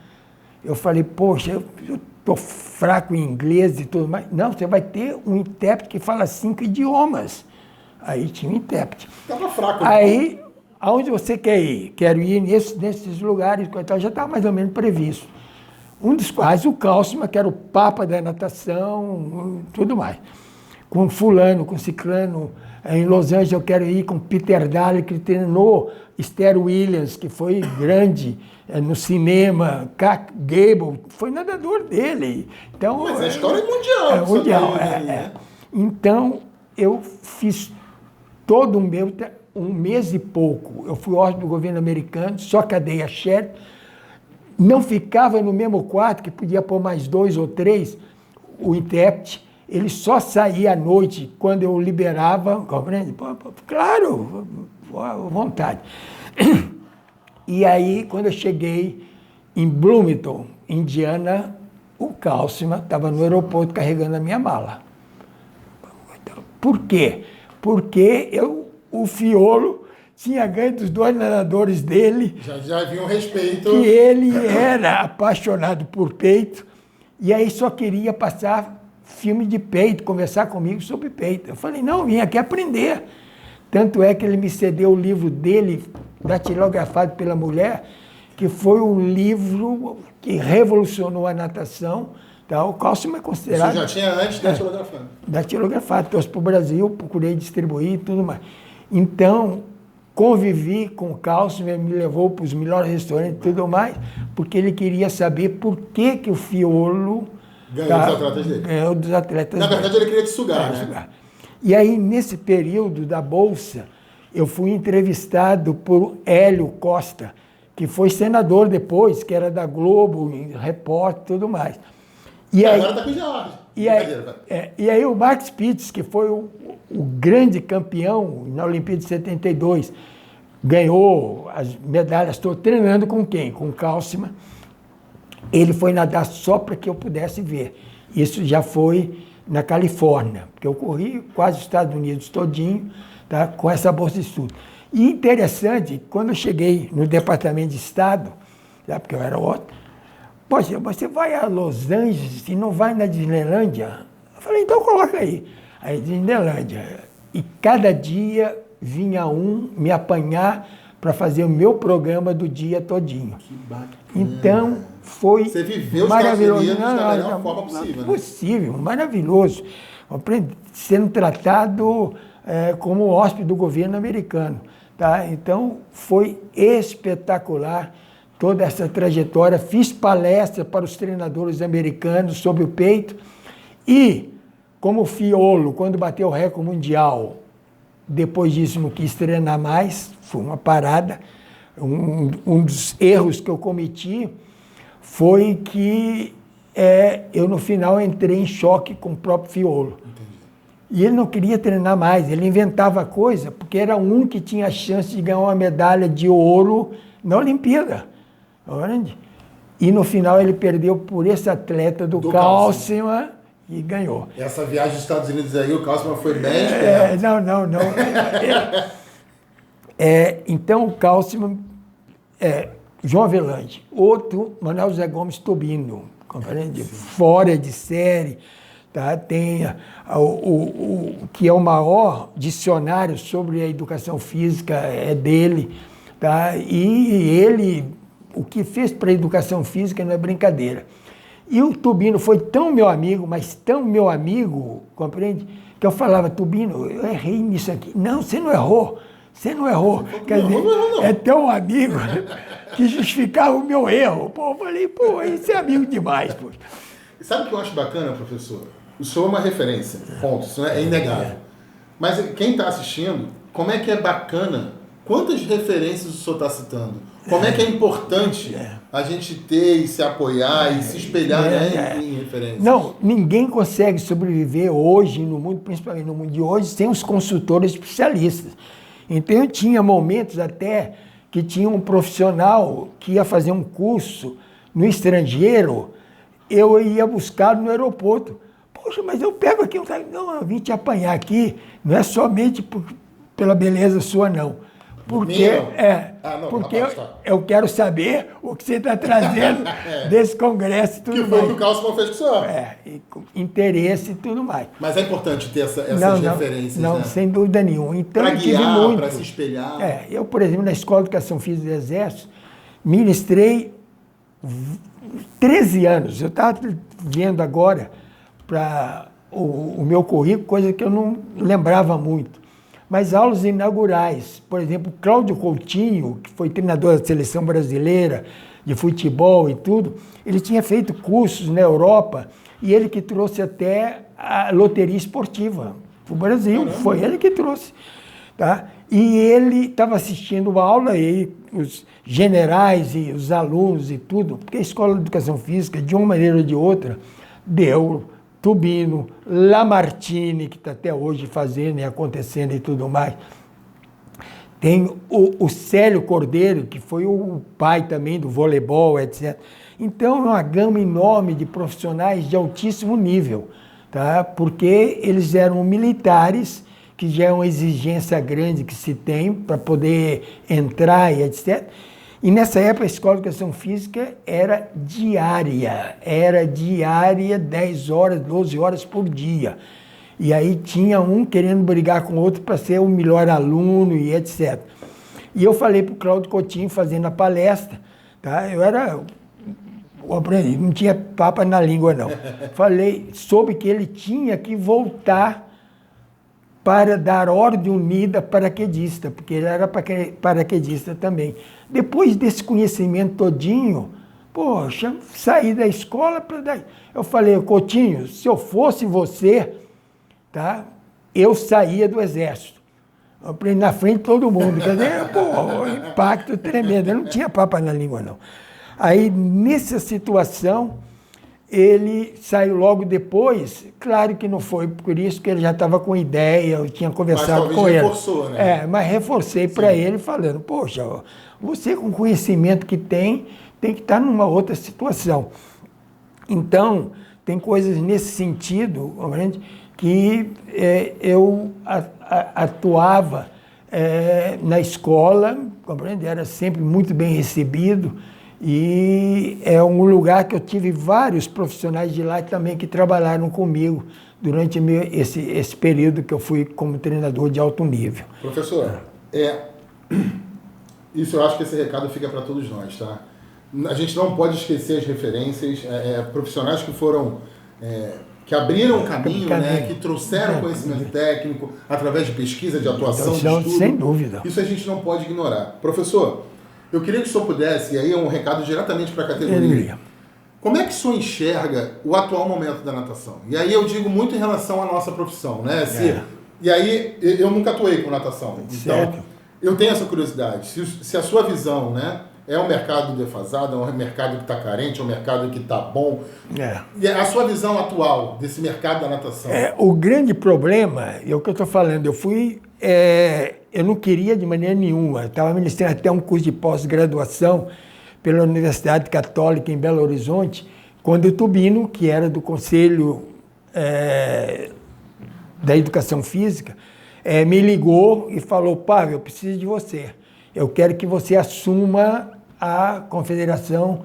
Eu falei, poxa, eu estou fraco em inglês e tudo mais. Não, você vai ter um intérprete que fala 5 idiomas. Aí tinha um intérprete. Estava fraco. Aí, aonde você quer ir? Quero ir nesses lugares, já estava mais ou menos previsto. Um dos quais o Cálcima, que era o papa da natação, tudo mais. Com fulano, com ciclano. Em Los Angeles eu quero ir com Peter Daly, que treinou Esther Williams, que foi grande no cinema, Clark Gable, foi nadador dele. Então, mas a história é mundial. É mundial, né? Então, eu fiz todo um mês e pouco. Eu fui hóspede do governo americano, só cadeia Sheridan. Não ficava no mesmo quarto, que podia pôr mais 2 ou 3, o intérprete. Ele só saía à noite, quando eu liberava, compreende? Claro, à vontade. E aí, quando eu cheguei em Bloomington, Indiana, o Cálcima estava no aeroporto carregando a minha mala. Por quê? Porque o Fiolo tinha ganho dos 2 nadadores dele. Já havia um respeito. Que ele era apaixonado por peito, e aí só queria passar filme de peito, conversar comigo sobre peito. Eu falei, não, vim aqui aprender. Tanto é que ele me cedeu o livro dele, datilografado pela mulher, que foi um livro que revolucionou a natação. Tá? O Cálcima é considerado... Você já tinha antes datilografado? Datilografado, trouxe para o Brasil, procurei distribuir e tudo mais. Então, convivi com o Cálcima, ele me levou para os melhores restaurantes e tudo mais, porque ele queria saber por que o Fiolo... Ganhou dos atletas dele. Ganhou dos atletas dele. Na verdade, ele queria te sugar, né? Sugar. E aí, nesse período da Bolsa, eu fui entrevistado por Hélio Costa, que foi senador depois, que era da Globo, repórter e tudo mais. E aí, agora está com o George. E aí o Max Pitts, que foi o grande campeão na Olimpíada de 72, ganhou as medalhas. Estou treinando com quem? Com o Cálcima. Ele foi nadar só para que eu pudesse ver. Isso já foi na Califórnia, porque eu corri quase os Estados Unidos todinho, tá, com essa bolsa de estudo. E interessante, quando eu cheguei no Departamento de Estado, tá, porque eu era ótimo, poxa, você vai a Los Angeles e não vai na Disneylândia? Eu falei, então coloca aí. Aí Disneylândia. E cada dia vinha um me apanhar para fazer o meu programa do dia todinho. Que bacana. Então, foi você viveu maravilhoso. Os Estados Unidos da melhor forma possível. Possível, maravilhoso. Sendo tratado como hóspede do governo americano. Tá? Então, foi espetacular toda essa trajetória. Fiz palestra para os treinadores americanos sobre o peito. E, como o Fiolo, quando bateu o recorde mundial, depois disso não quis treinar mais, foi uma parada. Um dos erros que eu cometi foi que eu, no final, entrei em choque com o próprio Fiolo. Entendi. E ele não queria treinar mais, ele inventava coisa, porque era um que tinha a chance de ganhar uma medalha de ouro na Olimpíada. E no final ele perdeu por esse atleta do Kallesman e ganhou. Essa viagem dos Estados Unidos aí, o Kallesman foi bem esperto. Não. Então o Kallesman, João Avelange, outro, Manuel José Gomes Tubino, compreende? Fora de série. Tá? Tem o que é o maior dicionário sobre a educação física é dele. Tá? E ele, o que fez para a educação física não é brincadeira. E o Tubino foi tão meu amigo, mas tão meu amigo, compreende? Que eu falava, Tubino, eu errei nisso aqui. Não, você não errou. Você não errou. Quer dizer, não. É tão amigo que justificava o meu erro. Pô, eu falei, isso é amigo demais. Pô. Sabe o que eu acho bacana, professor? O senhor é uma referência, ponto, isso é inegável. Mas quem está assistindo, como é que é bacana, quantas referências o senhor está citando? Como é que é importante a gente ter e se apoiar e se espelhar em referências? Não, ninguém consegue sobreviver hoje no mundo, principalmente no mundo de hoje, sem os consultores especialistas. Então eu tinha momentos até que tinha um profissional que ia fazer um curso no estrangeiro, eu ia buscá-lo no aeroporto. Poxa, mas eu pego aqui, não, eu vim te apanhar aqui, não é somente pela beleza sua, não. Porque, eu quero saber o que você está trazendo desse congresso e tudo mais. Que foi o que o Kallesman fez com o senhor. Interesse e tudo mais. Mas é importante ter essas referências, Não, né? Sem dúvida nenhuma. Então, para guiar, para se espelhar. Eu, por exemplo, na Escola de Educação Física do Exército, ministrei 13 anos. Eu estava vendo agora para o meu currículo, coisa que eu não lembrava muito. Mas aulas inaugurais, por exemplo, Cláudio Coutinho, que foi treinador da seleção brasileira de futebol e tudo, ele tinha feito cursos na Europa e ele que trouxe até a loteria esportiva para o Brasil. Caramba. Foi ele que trouxe. Tá? E ele estava assistindo a aula, e os generais e os alunos e tudo, porque a Escola de Educação Física, de uma maneira ou de outra, deu Tubino, Lamartine, que está até hoje fazendo e acontecendo e tudo mais. Tem o Célio Cordeiro, que foi o pai também do voleibol, etc. Então, é uma gama enorme de profissionais de altíssimo nível, tá? Porque eles eram militares, que já é uma exigência grande que se tem para poder entrar e etc. E nessa época a Escola de Educação Física era diária, 10 horas, 12 horas por dia. E aí tinha um querendo brigar com o outro para ser o melhor aluno e etc. E eu falei para o Cláudio Coutinho, fazendo a palestra, tá? Eu aprendi, não tinha papa na língua não. Soube que ele tinha que voltar para dar ordem unida paraquedista, porque ele era paraquedista também. Depois desse conhecimento todinho, poxa, saí da escola para daí. Eu falei, Coutinho, se eu fosse você, tá, eu saía do exército. Eu aprendi na frente de todo mundo. Quer dizer, um impacto tremendo. Eu não tinha papa na língua, não. Aí, nessa situação, ele saiu logo depois, claro que não foi por isso que ele já estava com ideia, eu tinha conversado com ele. Mas reforçou, né? Mas reforcei para ele falando, poxa, você com o conhecimento que tem que estar numa outra situação. Então, tem coisas nesse sentido, que eu atuava na escola, era sempre muito bem recebido, e é um lugar que eu tive vários profissionais de lá também que trabalharam comigo durante esse período que eu fui como treinador de alto nível. Professor, isso eu acho que esse recado fica para todos nós, tá? A gente não pode esquecer as referências, profissionais que foram, que abriram o caminho, né, que trouxeram conhecimento técnico através de pesquisa, de atuação, de estudo. Sem dúvida. Isso a gente não pode ignorar. Professor, eu queria que o senhor pudesse, e aí é um recado diretamente para a categoria, como é que o senhor enxerga o atual momento da natação? E aí eu digo muito em relação à nossa profissão, né? E aí eu nunca atuei com natação, então eu tenho essa curiosidade, se a sua visão, né, É um mercado defasado, é um mercado que está carente, é um mercado que está bom? É. E a sua visão atual desse mercado da natação? O grande problema, é o que eu estou falando, eu não queria de maneira nenhuma, eu estava ministrando até um curso de pós-graduação pela Universidade Católica em Belo Horizonte, quando o Tubino, que era do Conselho da Educação Física, me ligou e falou: Pavel, eu preciso de você. Eu quero que você assuma a Confederação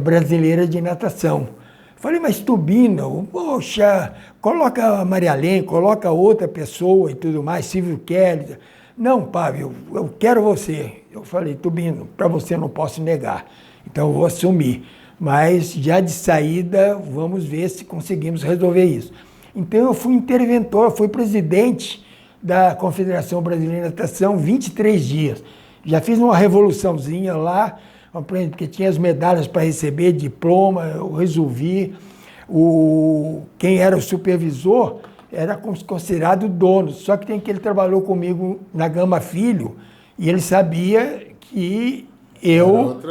Brasileira de Natação. Falei: mas Tubino, poxa, coloca a Maria Helene, coloca outra pessoa e tudo mais, Silvio Kelly. Não, Pavel, eu quero você. Eu falei: Tubino, para você eu não posso negar, então eu vou assumir. Mas já de saída, vamos ver se conseguimos resolver isso. Então eu fui interventor, eu fui presidente da Confederação Brasileira de Natação 23 dias. Já fiz uma revoluçãozinha lá, porque tinha as medalhas para receber, diploma, eu resolvi. Quem era o supervisor era considerado dono, só que tem que ele trabalhou comigo na Gama Filho e ele sabia que eu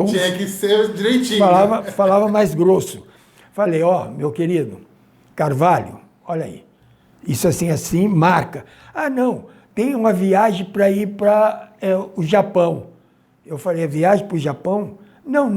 tinha que ser direitinho. Falava mais grosso. Falei: ó, meu querido Carvalho, olha aí, isso assim, marca. Ah, não, tem uma viagem para ir para o Japão. Eu falei: é viagem para o Japão? Não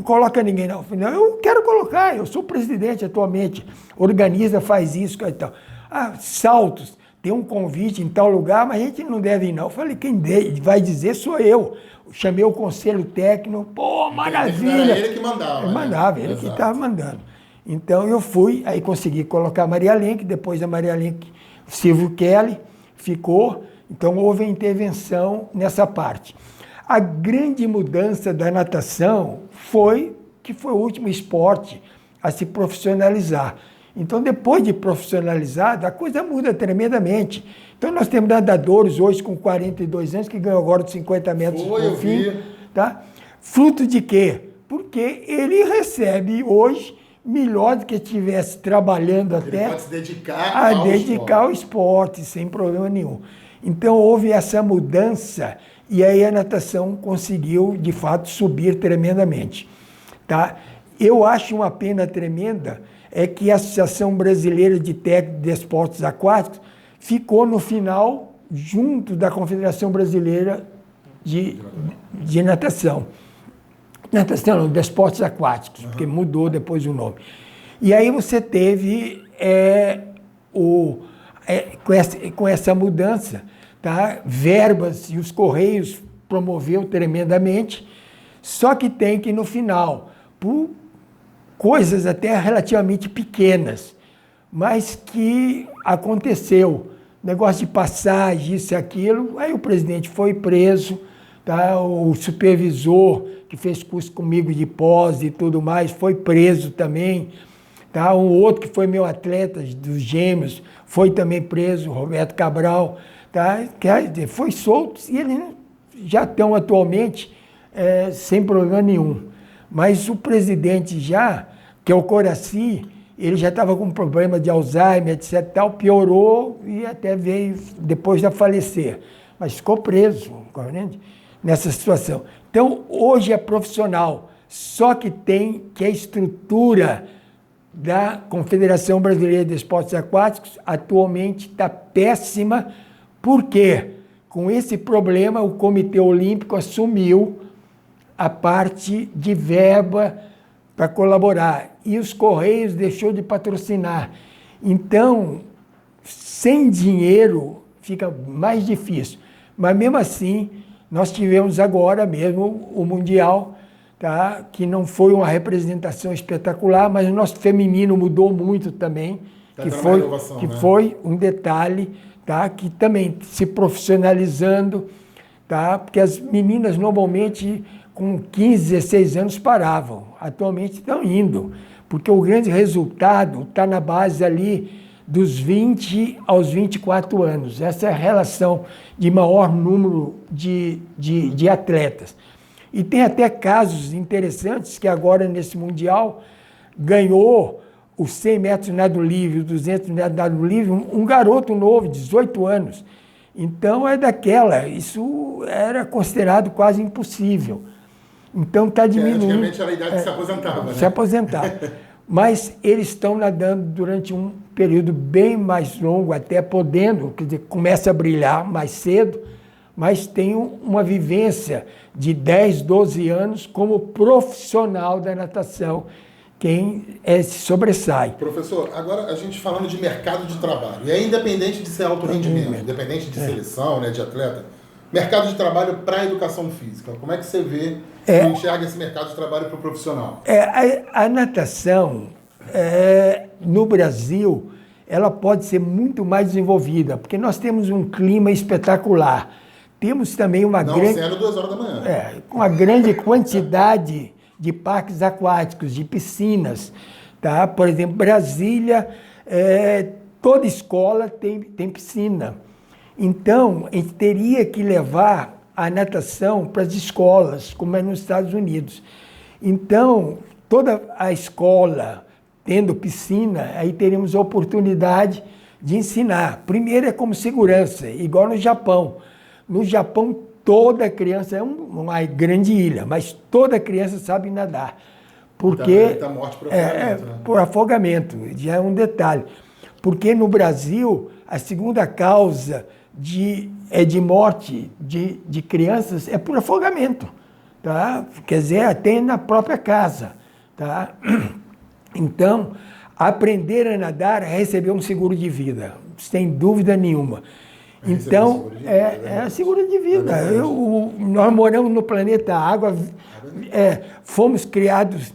coloca ninguém não. Eu falei: não, eu quero colocar, eu sou presidente atualmente, organiza, faz isso e tal. Ah, saltos, tem um convite em tal lugar, mas a gente não deve ir não. Eu falei: quem vai dizer sou eu. Chamei o conselho técnico, pô, maravilha. Era ele que mandava. Mandava, ele que estava mandando. Então eu fui, aí consegui colocar a Maria Helene, depois da Maria Helene, Silvio Kelly ficou, então houve a intervenção nessa parte. A grande mudança da natação foi que foi o último esporte a se profissionalizar. Então, depois de profissionalizado, a coisa muda tremendamente. Então, nós temos nadadores hoje com 42 anos que ganham agora de 50 metros por fim. Tá? Fruto de quê? Porque ele recebe hoje melhor do que estivesse trabalhando ele até pode se dedicar ao esporte, sem problema nenhum. Então, houve essa mudança e aí a natação conseguiu, de fato, subir tremendamente. Tá? Eu acho uma pena tremenda é que a Associação Brasileira de Técnicos de Esportes Aquáticos ficou no final junto da Confederação Brasileira de Natação. Natação não, de Esportes Aquáticos, porque mudou depois o nome. E aí você teve, com essa mudança, tá, verbas, e os Correios promoveu tremendamente, só que tem que no final, por coisas até relativamente pequenas, mas que aconteceu, negócio de passagem, isso e aquilo, aí o presidente foi preso, tá? O supervisor que fez curso comigo de pós e tudo mais foi preso também, tá? Um outro que foi meu atleta dos Gêmeos foi também preso, Roberto Cabral, tá? Que foi solto e eles já estão atualmente sem problema nenhum. Mas o presidente que é o Coraci, ele já estava com problema de Alzheimer, etc. Tal, piorou e até veio depois de falecer. Mas ficou preso nessa situação. Então, hoje é profissional, só que tem que a estrutura da Confederação Brasileira de Esportes Aquáticos atualmente está péssima, porque com esse problema o Comitê Olímpico assumiu a parte de verba para colaborar. E os Correios deixou de patrocinar. Então, sem dinheiro, fica mais difícil. Mas, mesmo assim, nós tivemos agora mesmo o Mundial, tá? Que não foi uma representação espetacular, mas o nosso feminino mudou muito também, foi um detalhe, tá? Que também se profissionalizando, tá? Porque as meninas normalmente com 15, 16 anos paravam. Atualmente estão indo, porque o grande resultado está na base ali dos 20 aos 24 anos. Essa é a relação de maior número de atletas. E tem até casos interessantes que agora nesse Mundial ganhou os 100 metros nado livre, os 200 metros nado livre, um garoto novo, 18 anos. Então é daquela, isso era considerado quase impossível. Então está diminuindo. Antigamente era a idade que se aposentava, né? Se aposentar. Mas eles estão nadando durante um período bem mais longo, até podendo, quer dizer, começa a brilhar mais cedo, mas tem uma vivência de 10, 12 anos como profissional da natação, quem se sobressai. Professor, agora a gente falando de mercado de trabalho, e é independente de ser alto rendimento, independente de seleção, né, de atleta, mercado de trabalho para a educação física, como é que você vê, enxerga esse mercado de trabalho para o profissional? A natação, no Brasil, ela pode ser muito mais desenvolvida, porque nós temos um clima espetacular. Temos também uma sendo 2 horas da manhã. Uma grande quantidade de parques aquáticos, de piscinas. Tá? Por exemplo, Brasília, toda escola tem piscina. Então, a gente teria que levar a natação para as escolas, como é nos Estados Unidos. Então, toda a escola tendo piscina, aí teríamos a oportunidade de ensinar. Primeiro é como segurança, igual no Japão. No Japão, toda criança, é uma grande ilha, mas toda criança sabe nadar. Porque morte por afogamento, né? Por afogamento, já é um detalhe. Porque no Brasil, a segunda causa de morte de crianças é por afogamento. Tá? Quer dizer, até na própria casa. Tá? Então, aprender a nadar é receber um seguro de vida, sem dúvida nenhuma. Então, é seguro de vida. Nós moramos no planeta Água, fomos criados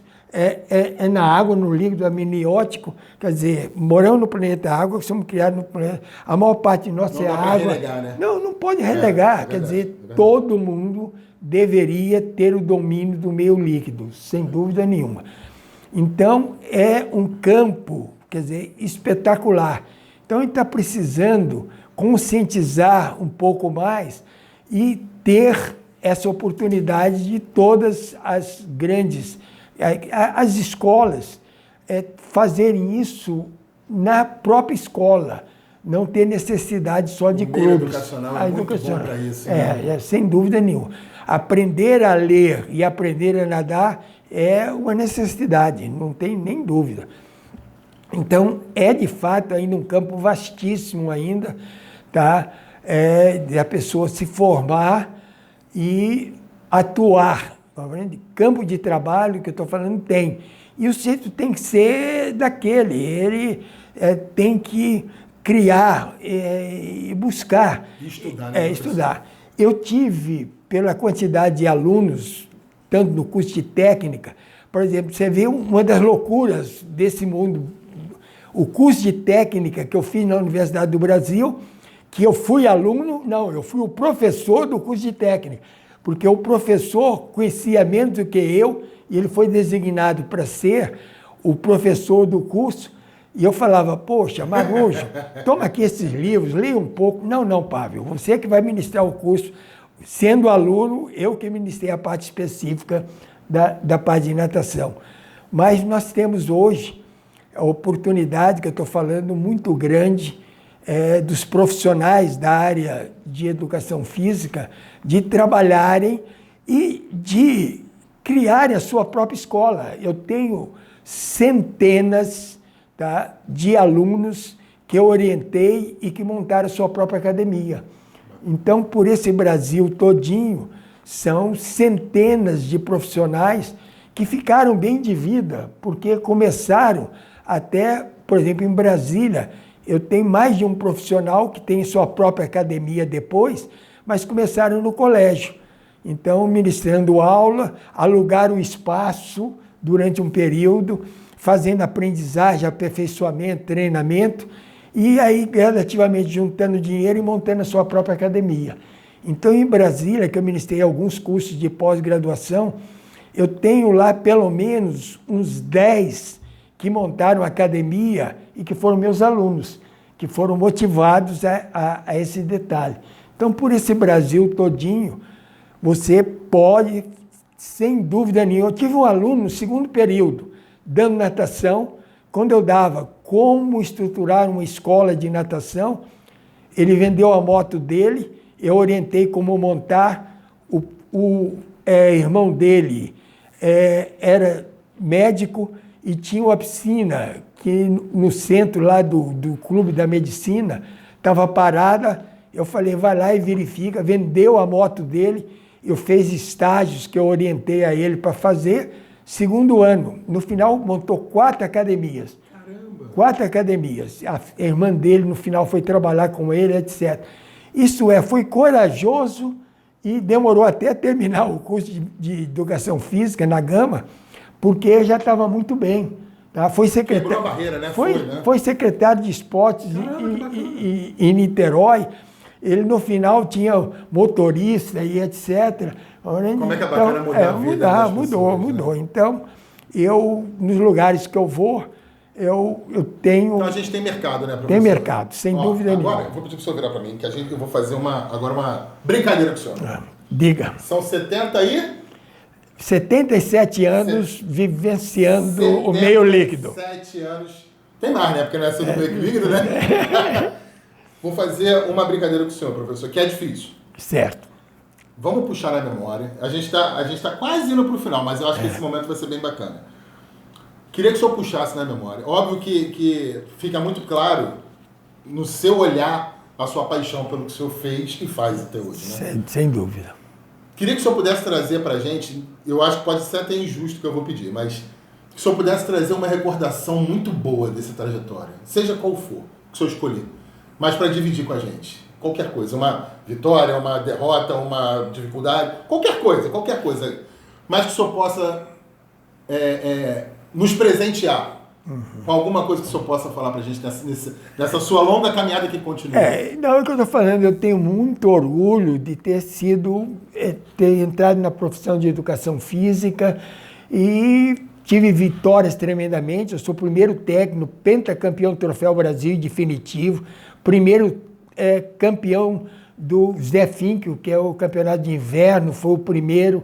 na água, no líquido amniótico, quer dizer, moramos no planeta Água, somos criados no planeta... A maior parte de nós é água. Relegar, né? Não pode relegar, quer dizer, todo mundo deveria ter o domínio do meio líquido, sem dúvida nenhuma. Então, é um campo, quer dizer, espetacular. Então, a gente está precisando conscientizar um pouco mais e ter essa oportunidade de todas as grandes, as escolas, fazerem isso na própria escola, não ter necessidade só de clubes. O meio educacional é muito bom para isso. Né? Sem dúvida nenhuma. Aprender a ler e aprender a nadar é uma necessidade, não tem nem dúvida. Então, é de fato ainda um campo vastíssimo ainda, tá? De a pessoa se formar e atuar. Campo de trabalho que eu estou falando tem. E o sujeito tem que ser daquele, ele tem que criar e buscar. Estudar, né? Estudar. Eu tive, pela quantidade de alunos, tanto no curso de técnica, por exemplo, você vê uma das loucuras desse mundo, o curso de técnica que eu fiz na Universidade do Brasil, que eu fui aluno, não, eu fui o professor do curso de técnica, porque o professor conhecia menos do que eu, e ele foi designado para ser o professor do curso, e eu falava, poxa, Marujo, toma aqui esses livros, leia um pouco. Não, Pavel, você que vai ministrar o curso. Sendo aluno, eu que ministrei a parte específica da parte de natação. Mas nós temos hoje a oportunidade, que eu estou falando, muito grande, dos profissionais da área de educação física, de trabalharem e de criarem a sua própria escola. Eu tenho centenas, tá, de alunos que eu orientei e que montaram a sua própria academia. Então, por esse Brasil todinho, são centenas de profissionais que ficaram bem de vida, porque começaram até, por exemplo, em Brasília, eu tenho mais de um profissional que tem sua própria academia depois, mas começaram no colégio. Então, ministrando aula, alugaram o espaço durante um período, fazendo aprendizagem, aperfeiçoamento, treinamento, e aí gradativamente juntando dinheiro e montando a sua própria academia. Então, em Brasília, que eu ministrei alguns cursos de pós-graduação, eu tenho lá pelo menos uns 10 que montaram academia e que foram meus alunos, que foram motivados a esse detalhe. Então, por esse Brasil todinho, você pode, sem dúvida nenhuma, eu tive um aluno no segundo período, dando natação, quando eu dava como estruturar uma escola de natação, Ele vendeu a moto dele, eu orientei como montar. O irmão dele era médico e tinha uma piscina que no centro lá do Clube da Medicina estava parada. Eu falei, vai lá e verifica. Vendeu a moto dele, eu fiz estágios que eu orientei a ele para fazer. Segundo ano, no final montou 4 academias. Caramba! 4 academias. A irmã dele no final foi trabalhar com ele, etc. Isso foi corajoso e demorou até terminar o curso de Educação Física na Gama, porque já estava muito bem. Tá? Foi secretário, quebrou a barreira, né? Foi secretário de esportes em Niterói. Ele, no final, tinha motorista e etc. Como é que é bacana mudar a vida das pessoas, mudou. Né? Então, nos lugares que eu vou, eu tenho... Então, a gente tem mercado, né, professor? Tem mercado, sem dúvida nenhuma. Agora, eu vou pedir para o senhor virar para mim, que eu vou fazer agora uma brincadeira com o senhor. Diga. São 77 anos vivenciando o meio líquido. 77 anos. Tem mais, né? Porque não é só do meio líquido, né? Vou fazer uma brincadeira com o senhor, professor, que é difícil. Certo. Vamos puxar na memória. A gente tá quase indo para o final, mas eu acho que esse momento vai ser bem bacana. Queria que o senhor puxasse na memória. Óbvio que fica muito claro no seu olhar a sua paixão pelo que o senhor fez e faz até hoje, né? Sem dúvida. Queria que o senhor pudesse trazer para a gente, eu acho que pode ser até injusto o que eu vou pedir, mas que o senhor pudesse trazer uma recordação muito boa dessa trajetória, seja qual for, que o senhor escolher, mas para dividir com a gente. Qualquer coisa, uma vitória, uma derrota, uma dificuldade, qualquer coisa, mas que o senhor possa nos presentear com alguma coisa que o senhor possa falar para a gente nessa sua longa caminhada que continua. Não é o que eu estou falando, eu tenho muito orgulho de ter entrado na profissão de educação física e tive vitórias tremendamente. Eu sou o primeiro técnico, pentacampeão do Troféu Brasil definitivo, primeiro campeão do Zé Finkel, que é o campeonato de inverno, foi o primeiro.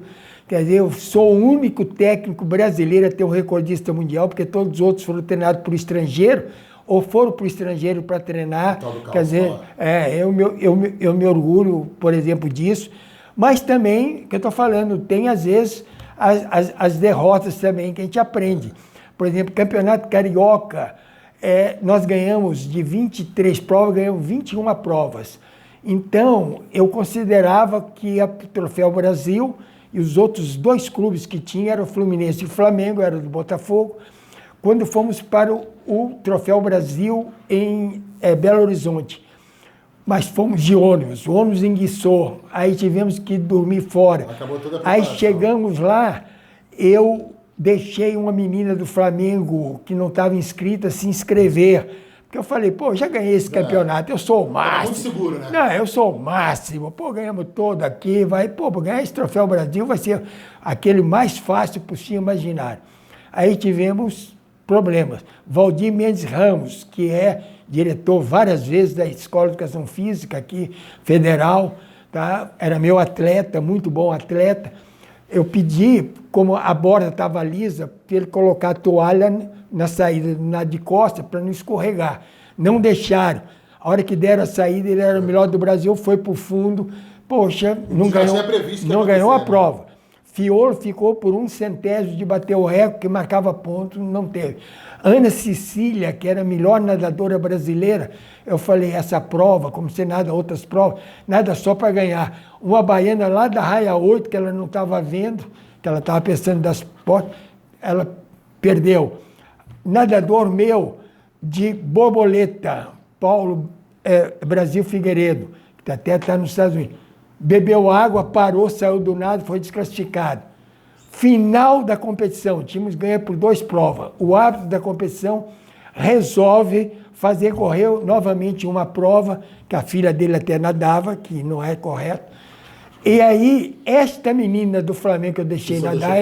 Quer dizer, eu sou o único técnico brasileiro a ter um recordista mundial, porque todos os outros foram treinados por estrangeiro, ou foram para o estrangeiro para treinar. Quer dizer, eu me orgulho, por exemplo, disso. Mas também, que eu estou falando, tem às vezes as derrotas também que a gente aprende. Por exemplo, Campeonato Carioca, nós ganhamos de 23 provas, ganhamos 21 provas. Então, eu considerava que o Troféu Brasil e os outros 2 clubes que tinha eram o Fluminense e o Flamengo, era do Botafogo. Quando fomos para o Troféu Brasil em Belo Horizonte, mas fomos de ônibus, o ônibus enguiçou, aí tivemos que dormir fora. Aí chegamos lá, eu deixei uma menina do Flamengo que não estava inscrita se inscrever. Porque eu falei, já ganhei esse campeonato, eu sou o máximo. Muito seguro, né? Não, eu sou o máximo, ganhamos todo aqui, ganhar esse Troféu Brasil vai ser aquele mais fácil possível imaginar. Aí tivemos problemas. Valdir Mendes Ramos, que é diretor várias vezes da Escola de Educação Física aqui, federal, tá? Era meu atleta, muito bom atleta. Eu pedi, como a borda estava lisa, para ele colocar a toalha na saída, de costa, para não escorregar. Não deixaram. A hora que deram a saída, ele era o melhor do Brasil, foi para o fundo. Não ganhou a prova. Fiolo ficou por 1/100 de bater o recorde, que marcava ponto, não teve. Ana Cecília, que era a melhor nadadora brasileira, eu falei, essa prova, como se nada outras provas, nada só para ganhar. Uma baiana lá da Raia 8, que ela não estava vendo, que ela estava pensando das portas, ela perdeu. Nadador meu de borboleta, Paulo Brasil Figueiredo, que até está nos Estados Unidos, bebeu água, parou, saiu do nada, foi desclassificado. Final da competição, tínhamos ganho por 2 provas. O árbitro da competição resolve fazer correr novamente uma prova, que a filha dele até nadava, que não é correto. E aí, esta menina do Flamengo que eu deixei nadar,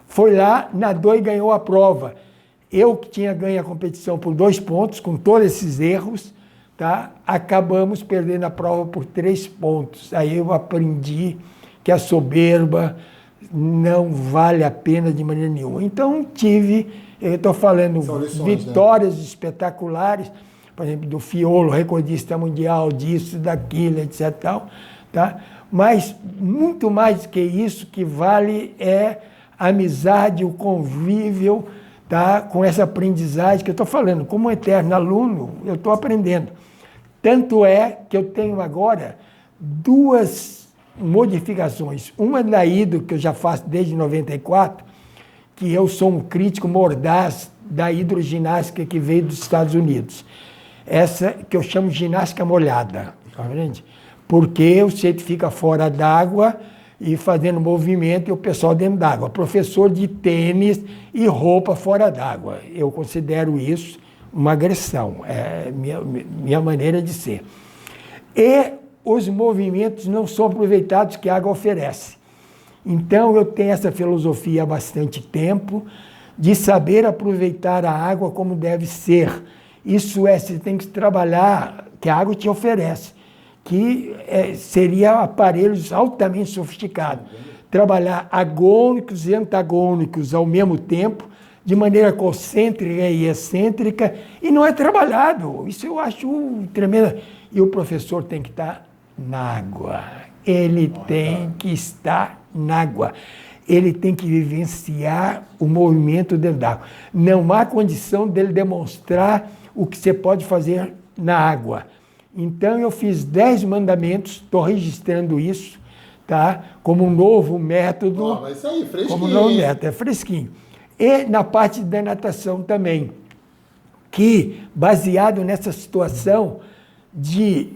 foi lá, nadou e ganhou a prova. Eu que tinha ganho a competição por 2 pontos, com todos esses erros, tá? Acabamos perdendo a prova por 3 pontos. Aí eu aprendi que a soberba não vale a pena de maneira nenhuma. Então eu estou falando, vitórias espetaculares, por exemplo, do Fiolo, recordista mundial, disso, daquilo, etc. Tal, tá? Mas, muito mais que isso, que vale é a amizade, o convívio, tá? Com essa aprendizagem que eu estou falando. Como eterno aluno, eu estou aprendendo. Tanto é que eu tenho agora 2 modificações. Uma da Hidro, que eu já faço desde 94, que eu sou um crítico mordaz da hidroginástica que veio dos Estados Unidos. Essa que eu chamo de ginástica molhada, tá vendo? Porque o sujeito fica fora d'água e fazendo movimento e o pessoal dentro d'água. Professor de tênis e roupa fora d'água. Eu considero isso uma agressão, é minha maneira de ser. E os movimentos não são aproveitados que a água oferece. Então, eu tenho essa filosofia há bastante tempo de saber aproveitar a água como deve ser. Isso é, você tem que trabalhar, que a água te oferece, que seria aparelhos altamente sofisticados. Trabalhar agônicos e antagônicos ao mesmo tempo, de maneira concêntrica e excêntrica, e não é trabalhado. Isso eu acho tremendo. E o professor tem que estar na água. Ele tem que estar na água. Ele tem que vivenciar o movimento dentro da água. Não há condição dele demonstrar o que você pode fazer na água. Então, eu fiz 10 mandamentos, estou registrando isso, tá? Como um novo método. Mas isso aí, fresquinho. Como um novo método, é fresquinho. E na parte da natação também, que, baseado nessa situação de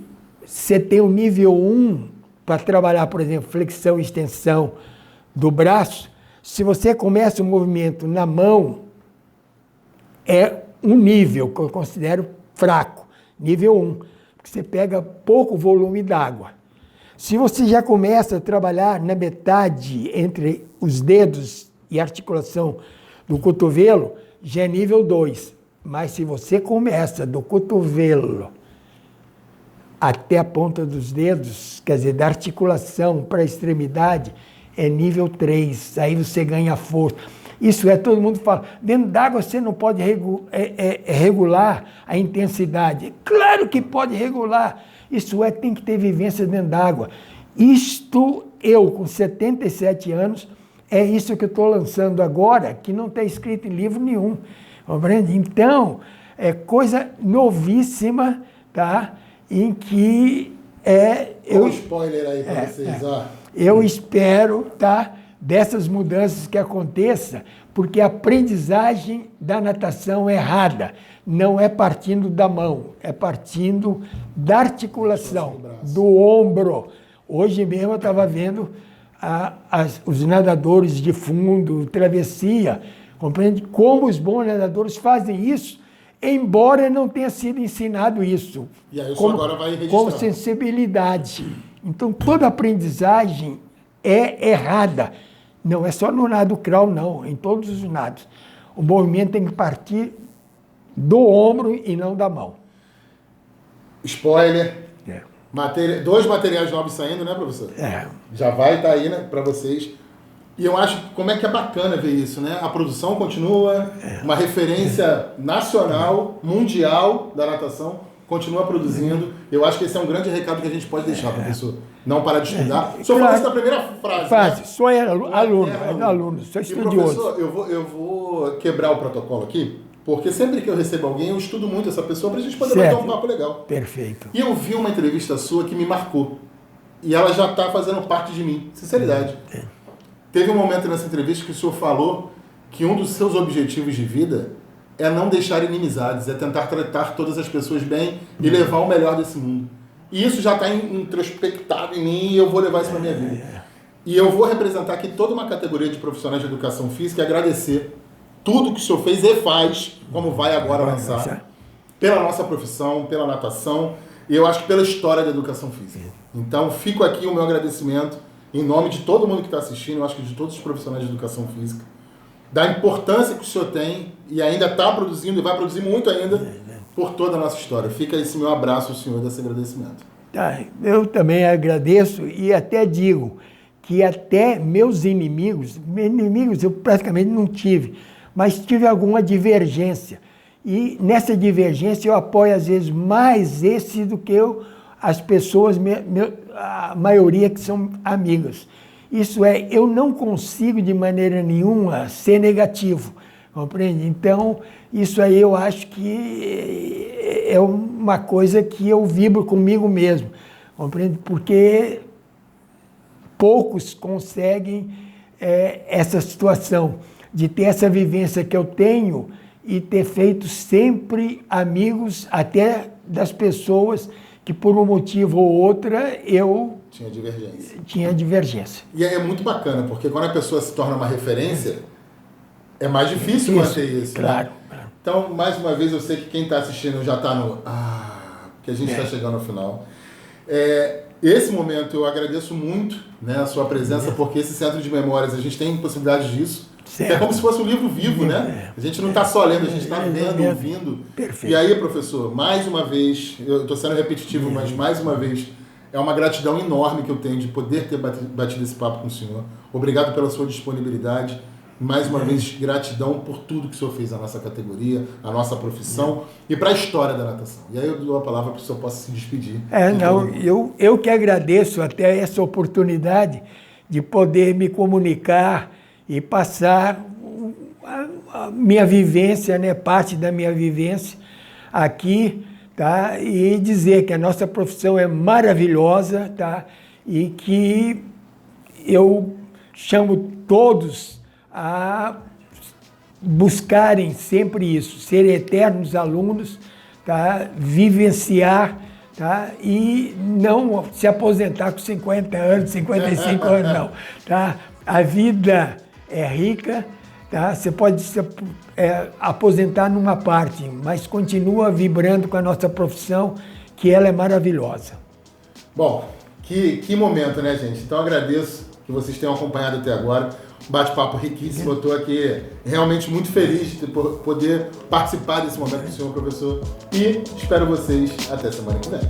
você ter o nível 1 para trabalhar, por exemplo, flexão e extensão do braço, se você começa o movimento na mão, é um nível que eu considero fraco, nível 1, porque você pega pouco volume d'água. Se você já começa a trabalhar na metade entre os dedos e articulação do cotovelo, já é nível 2. Mas se você começa do cotovelo até a ponta dos dedos, quer dizer, da articulação para a extremidade, é nível 3. Aí você ganha força. Isso é, todo mundo fala, dentro d'água você não pode regular a intensidade. Claro que pode regular. Isso é, tem que ter vivência dentro d'água. Isto, eu com 77 anos, é isso que eu estou lançando agora, que não está escrito em livro nenhum. Compreende? Então, é coisa novíssima, tá? Em que um spoiler aí para vocês, ó. Eu espero, tá, dessas mudanças que aconteça, porque a aprendizagem da natação é errada. Não é partindo da mão, é partindo da articulação, do ombro. Hoje mesmo eu estava vendo os nadadores de fundo, travessia, compreende? Como os bons nadadores fazem isso, embora não tenha sido ensinado isso. E aí isso agora vai registrar. Com sensibilidade. Então, toda aprendizagem é errada. Não é só no nado crawl, não, em todos os nados. O movimento tem que partir do ombro e não da mão. Spoiler. 2 materiais novos saindo, né, professor? Já vai estar aí, né, para vocês. E eu acho como é que é bacana ver isso, né? A produção continua, uma referência nacional, mundial da natação, continua produzindo. Eu acho que esse é um grande recado que a gente pode deixar, professor. Não parar de estudar. O senhor falou isso na primeira frase. Né? Sou aluno, sou estudioso. E, professor, eu vou quebrar o protocolo aqui, porque sempre que eu recebo alguém, eu estudo muito essa pessoa para a gente poder bater um papo legal. Perfeito. E eu vi uma entrevista sua que me marcou. E ela já está fazendo parte de mim. Sinceridade. Teve um momento nessa entrevista que o senhor falou que um dos seus objetivos de vida é não deixar inimizades, é tentar tratar todas as pessoas bem e levar o melhor desse mundo. E isso já está introspectado em mim e eu vou levar isso para a minha vida. E eu vou representar aqui toda uma categoria de profissionais de educação física e agradecer tudo que o senhor fez e faz, como vai agora lançar, pela nossa profissão, pela natação e eu acho que pela história da educação física. Então, fico aqui o meu agradecimento em nome de todo mundo que está assistindo, eu acho que de todos os profissionais de educação física, da importância que o senhor tem e ainda está produzindo e vai produzir muito ainda por toda a nossa história. Fica esse meu abraço ao senhor desse agradecimento. Eu também agradeço e até digo que até meus inimigos eu praticamente não tive, mas tive alguma divergência. E nessa divergência eu apoio às vezes mais esse do que as pessoas, a maioria que são amigas. Isso é, eu não consigo de maneira nenhuma ser negativo, compreende? Então, isso aí eu acho que é uma coisa que eu vibro comigo mesmo, compreende? Porque poucos conseguem essa situação de ter essa vivência que eu tenho e ter feito sempre amigos até das pessoas que por um motivo ou outra eu tinha divergência. E é muito bacana, porque quando a pessoa se torna uma referência, é mais difícil manter isso. Claro. Né? Então, mais uma vez, eu sei que quem está assistindo já está no... porque a gente está chegando ao final. Esse momento eu agradeço muito, né, a sua presença, porque esse Centro de Memórias, a gente tem possibilidade disso. É como se fosse um livro vivo, né? A gente não está só lendo, a gente está vendo, ouvindo. Perfeito. E aí, professor, mais uma vez, eu estou sendo repetitivo, mas mais uma vez, é uma gratidão enorme que eu tenho de poder ter batido esse papo com o senhor. Obrigado pela sua disponibilidade. Mais uma vez, gratidão por tudo que o senhor fez na nossa categoria, na nossa profissão e para a história da natação. E aí eu dou a palavra para que o senhor possa se despedir. Eu que agradeço até essa oportunidade de poder me comunicar e passar a minha vivência, né, parte da minha vivência aqui, tá? E dizer que a nossa profissão é maravilhosa, tá? E que eu chamo todos a buscarem sempre isso, ser eternos alunos, tá? Vivenciar, tá? E não se aposentar com 50 anos, 55 anos, não. Tá? A vida é rica, tá? Você pode se aposentar numa parte, mas continua vibrando com a nossa profissão, que ela é maravilhosa. Bom, que momento, né, gente? Então, agradeço que vocês tenham acompanhado até agora. Bate-papo riquíssimo. Eu estou aqui realmente muito feliz de poder participar desse momento com o senhor, professor. E espero vocês até semana que vem.